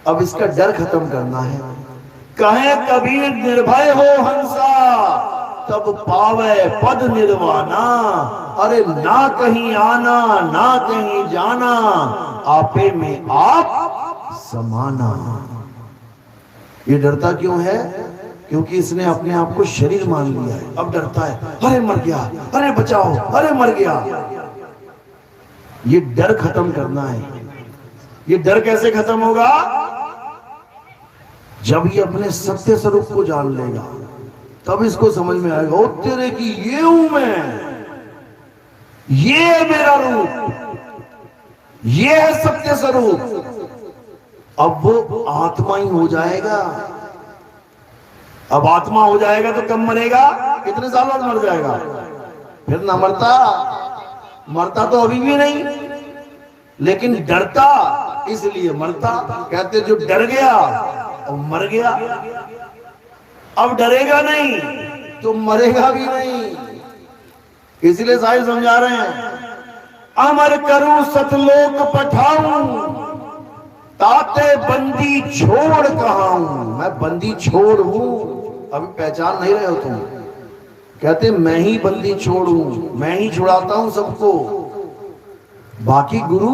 अब इसका डर खत्म करना है। कहे कबीर निर्भय हो हंसा, तब पावे पद निर्वाणा। अरे ना कहीं आना ना कहीं जाना, आपे में आप समाना। ये डरता क्यों है? क्योंकि इसने अपने आप को शरीर मान लिया है। अब डरता है, अरे मर गया, अरे बचाओ, अरे मर गया। ये डर खत्म करना है। ये डर कैसे खत्म होगा? जब ये अपने सत्य स्वरूप को जान लेगा, तब इसको समझ में आएगा, ओ तेरे की ये हूं मैं, ये है मेरा रूप, ये है सत्य स्वरूप। अब वो आत्मा ही हो जाएगा। अब आत्मा हो जाएगा तो कब मरेगा? कितने साल बाद मर जाएगा? फिर ना मरता तो अभी भी नहीं, लेकिन डरता इसलिए मरता। कहते जो डर गया और मर गया, अब डरेगा नहीं तो मरेगा भी नहीं। इसलिए साहिब समझा रहे हैं, अमर करूं सतलोक पठाऊं, ताते बंदी छोड़ कहां हूं। मैं बंदी छोड़ हूं, अभी पहचान नहीं रहे हो तुम। कहते मैं ही बंदी छोड़ हूं, मैं ही छुड़ाता हूं सबको। बाकी गुरु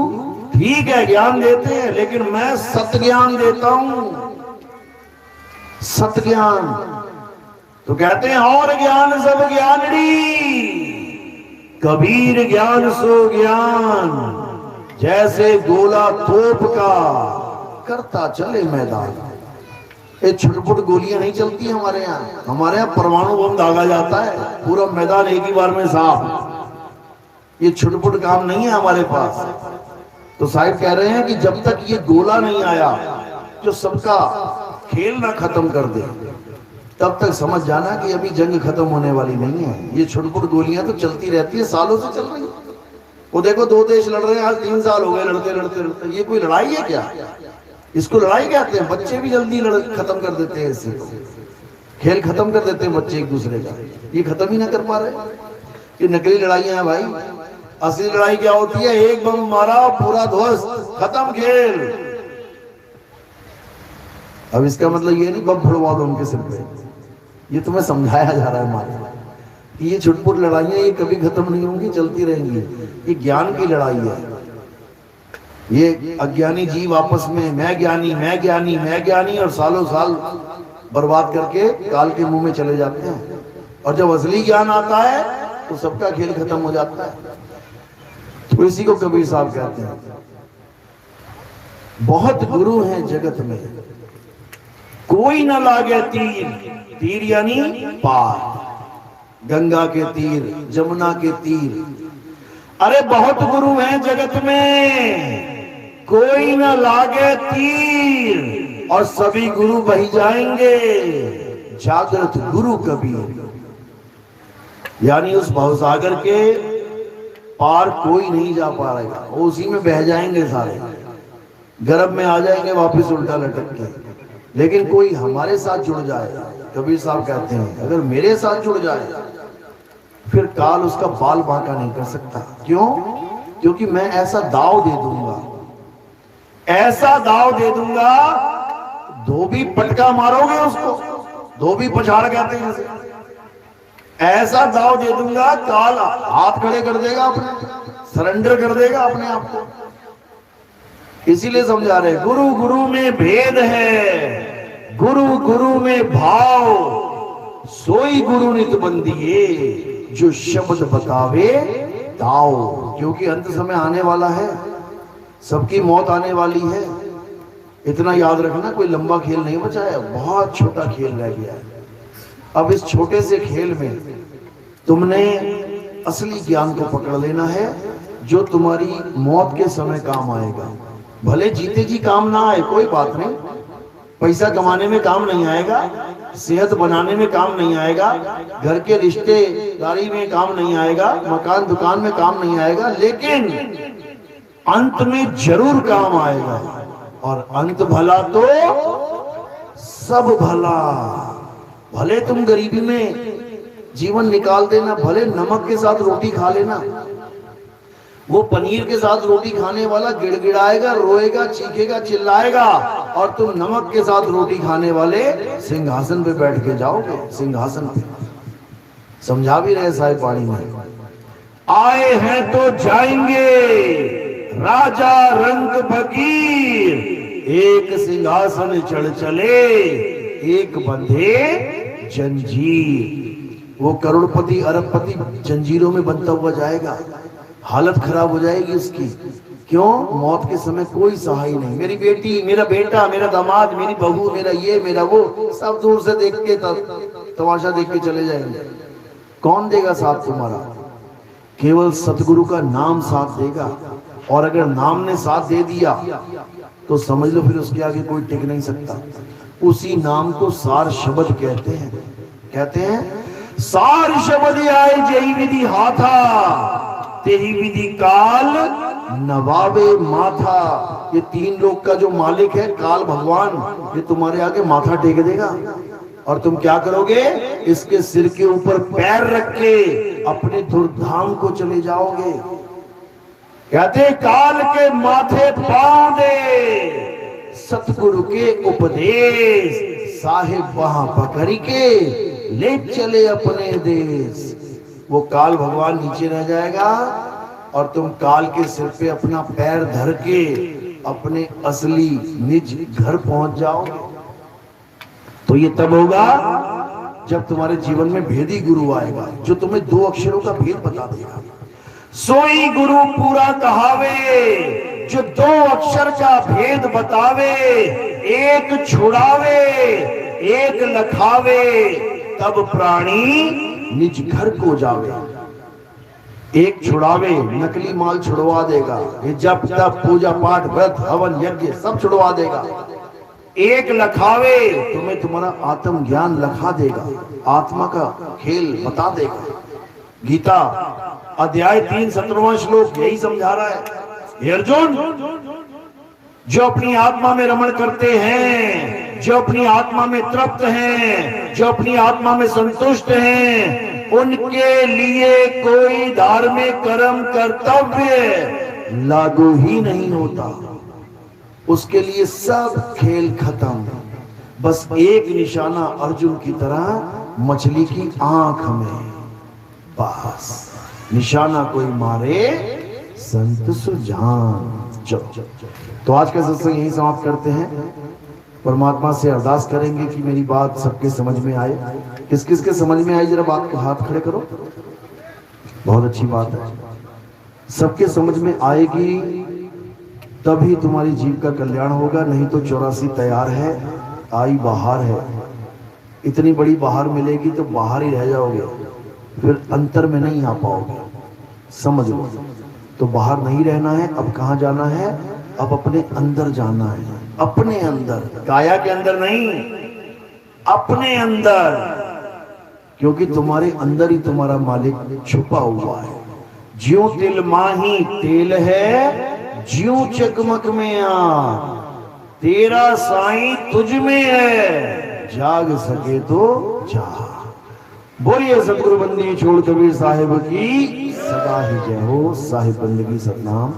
ठीक है ज्ञान देते हैं, लेकिन मैं सत्य ज्ञान देता हूं, सत्य ज्ञान। तो कहते हैं और ज्ञान सब ज्ञानड़ी, कबीर ज्ञान सो ज्ञान, जैसे गोला तोप का करता चले मैदान। ये छुटपुट गोलियां नहीं चलती हमारे यहाँ। हमारे यहाँ परमाणु बम दागा जाता है, पूरा मैदान एक ही बार में साफ। ये छुटपुट काम नहीं है हमारे पास। तो साहिब कह रहे हैं कि जब तक ये गोला नहीं आया जो सबका खेल ना खत्म कर दे, तब तक समझ जाना कि अभी जंग खत्म होने वाली नहीं है। ये छुटपुट गोलियां तो चलती रहती है, सालों से चल रही है। वो देखो दो देश लड़ रहे हैं, आज 3 साल हो गए लड़ते लड़ते लड़ते। ये कोई लड़ाई है क्या? इसको लड़ाई कहते हैं। बच्चे भी जल्दी खत्म कर देते हैं, इससे खेल खत्म कर देते हैं बच्चे एक दूसरे का। ये खत्म ही ना कर पा रहे। ये नकली लड़ाइयां हैं भाई। असली लड़ाई क्या होती है? एक बम मारा, पूरा ध्वस्त, खत्म खेल। अब इसका मतलब ये नहीं बम फोड़वा दो उनके सिर पे। ये तुम्हें समझाया जा रहा है हमारे, ये छुटपुट लड़ाइयां ये कभी खत्म नहीं होंगी, चलती रहेंगी। ये ज्ञान की लड़ाई है। ये अज्ञानी जीव आपस में मैं ज्ञानी मैं ज्ञानी मैं ज्ञानी, और सालों साल बर्बाद करके काल के मुंह में चले जाते हैं। और जब असली ज्ञान आता है तो सबका खेल खत्म हो जाता है। तो इसी को कबीर साहब कहते हैं। बहुत गुरु हैं जगत में, कोई ना लागे तीर। तीर यानी पार, गंगा के तीर, जमुना के तीर। अरे बहुत गुरु हैं जगत में, कोई ना लागे तीर, और सभी गुरु बही जाएंगे। जागृत गुरु कबीर, यानी उस भवसागर के पार कोई नहीं जा पाएगा, वो उसी में बह जाएंगे सारे, गर्भ में आ जाएंगे वापिस उल्टा लटक के। लेकिन कोई हमारे साथ जुड़ जाए, कबीर साहब कहते हैं अगर मेरे साथ जुड़ जाए फिर काल उसका बाल बांका नहीं कर सकता। क्यों? क्योंकि मैं ऐसा दाव दे दूंगा, ऐसा दाव दे दूंगा, धोबी पटका मारोगे उसको, धोबी पछाड़ कहते हैं जैसे, ऐसा दाव दे दूंगा काल हाथ खड़े कर देगा, अपने सरेंडर कर देगा अपने आप को। इसीलिए समझा रहे गुरु गुरु में भेद है, गुरु गुरु में भाव, सोई गुरु नित बंदिए, जो शब्द बतावे दाओ। क्योंकि अंत समय आने वाला है, सबकी मौत आने वाली है। इतना याद रखना, कोई लंबा खेल नहीं बचा है, बहुत छोटा खेल रह गया है। अब इस छोटे से खेल में तुमने असली ज्ञान को पकड़ लेना है, जो तुम्हारी मौत के समय काम आएगा। भले जीते जी काम ना आए कोई बात नहीं, पैसा कमाने में काम नहीं आएगा, सेहत बनाने में काम नहीं आएगा, घर के रिश्तेदारी में काम नहीं आएगा, मकान दुकान में काम नहीं आएगा, लेकिन अंत में जरूर काम आएगा। और अंत भला तो सब भला। भले तुम गरीबी में जीवन निकाल देना, भले नमक के साथ रोटी खा लेना, वो पनीर के साथ रोटी खाने वाला गिड़गिड़ाएगा, रोएगा, चीखेगा, चिल्लाएगा, और तुम नमक के साथ रोटी खाने वाले सिंहासन पे बैठ के जाओगे, सिंहासन पे। समझा भी रहे साहिब पानी में, आए हैं तो जाएंगे राजा रंग फकीर, एक सिंहासन चढ़ चले एक बंधे जंजीर। वो करोड़पति अरबपति जंजीरों में बंधा हुआ जाएगा, हालत खराब हो जाएगी उसकी। क्यों? मौत के समय कोई सहाय नहीं। मेरी बेटी, मेरा बेटा, मेरा दामाद, मेरी बहू, मेरा ये, मेरा वो, सब दूर से देख के तमाशा देख के चले जाएंगे। कौन देगा साथ तुम्हारा? केवल सतगुरु का नाम साथ देगा। और अगर नाम ने साथ दे दिया तो समझ लो फिर उसके आगे कोई टिक नहीं सकता। उसी नाम को सार शब्द कहते हैं। कहते हैं सार शब्द आए जय विधि हाथा, तेही विधि काल नवाबे माथा। ये तीन लोग का जो मालिक है काल भगवान, ये तुम्हारे आगे माथा टेक देगा और तुम क्या करोगे? इसके सिर के ऊपर पैर रख के अपने दुर्धाम को चले जाओगे। कहते काल के माथे पांव दे, सतगुरु के उपदेश, साहिब वहां पकड़ के ले चले अपने देश। वो काल भगवान नीचे रह जाएगा और तुम काल के सिर पे अपना पैर धर के अपने असली निज घर पहुंच जाओगे। तो ये तब होगा जब तुम्हारे जीवन में भेदी गुरु आएगा, जो तुम्हें 2 अक्षरों का भेद बता देगा। सोई गुरु पूरा कहावे, जो 2 अक्षर का भेद बतावे। एक छुड़ावे एक लखावे, तब प्राणी निज घर को जावे। एक छुड़ावे, नकली माल छुड़वा देगा, ये जप तप पूजा पाठ व्रत हवन यज्ञ सब छुड़वा देगा। एक लखावे, तुम्हें तुम्हारा आत्म ज्ञान लखा देगा, आत्मा का खेल बता देगा। गीता अध्याय 3 17वां श्लोक यही समझा रहा है। हे अर्जुन, जो अपनी आत्मा में रमण करते हैं, जो अपनी आत्मा में तृप्त हैं, जो अपनी आत्मा में संतुष्ट हैं, उनके लिए कोई धार्मिक कर्म कर्तव्य लागू ही नहीं होता। उसके लिए सब खेल खत्म। बस एक निशाना अर्जुन की तरह मछली की आंख में, बस निशाना कोई मारे संत सुजान। चलो, तो आज का सत्संग यही समाप्त करते हैं। परमात्मा से अरदास करेंगे कि मेरी बात सबके समझ में आए। किस किस के समझ में आई जरा बात का हाथ खड़े करो। बहुत अच्छी बात है, सबके समझ में आएगी तभी तुम्हारी जीव का कल्याण होगा। नहीं तो 84 तैयार है, आई बाहर है। इतनी बड़ी बाहर मिलेगी तो बाहर ही रह जाओगे, फिर अंतर में नहीं आ पाओगे। समझ लो, तो बाहर नहीं रहना है। अब कहाँ जाना है? अब अपने अंदर जाना है। अपने अंदर, काया के अंदर नहीं, अपने अंदर। क्योंकि तुम्हारे अंदर ही तुम्हारा मालिक छुपा हुआ है। ज्यों तिल माही तेल है, ज्यों चकमक में आ, तेरा साईं तुझ में है, जाग सके तो जा। बोलिए सतगुरु बंदी छोड़ कबीर साहिब की सदा ही जय हो। साहिब बंदगी सतनाम।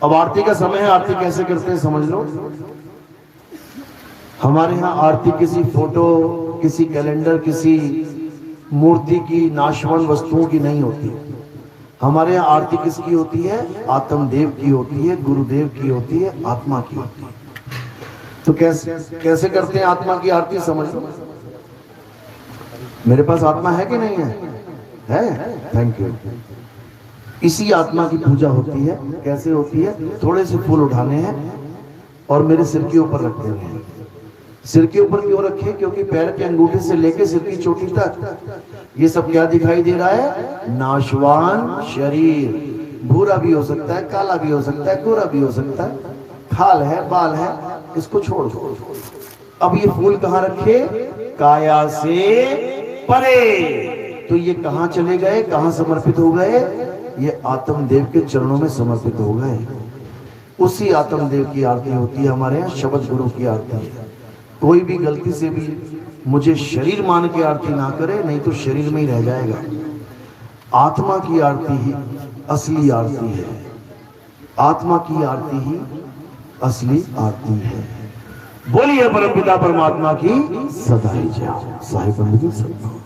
अब आरती का समय है। आरती कैसे करते हैं समझ लो। हमारे यहाँ आरती किसी फोटो, किसी कैलेंडर, किसी मूर्ति की, नाशवान वस्तुओं की नहीं होती। हमारे यहाँ आरती किसकी होती है? आत्मदेव की होती है, गुरुदेव की होती है, आत्मा की होती है। तो कैसे करते हैं आत्मा की आरती समझ लो। मेरे पास आत्मा है कि नहीं है? है, थैंक यू। इसी आत्मा की पूजा होती है। कैसे होती है? थोड़े से फूल उठाने हैं और मेरे सिर के ऊपर रखते हैं। सिर के ऊपर क्यों रखे? क्योंकि पैर के अंगूठे से लेकर सिर की चोटी तक ये सब क्या दिखाई दे रहा है? नाशवान शरीर। भूरा भी हो सकता है, काला भी हो सकता है, गोरा भी हो सकता है, खाल है, बाल है, इसको छोड़ दो। अब ये फूल कहाँ रखे? काया से परे। तो ये कहाँ चले गए? कहाँ समर्पित हो गए? ये आत्मदेव के चरणों में समर्पित हो गए। उसी आत्मदेव की आरती होती है हमारे यहाँ, शब्द गुरु की आरती है। कोई भी गलती से भी मुझे शरीर मान के आरती ना करे, नहीं तो शरीर में ही रह जाएगा। आत्मा की आरती ही असली आरती है। आत्मा की आरती ही असली आरती है। बोलिए परमपिता परमात्मा की सदा ही जय। साहिब बंदगी सदा।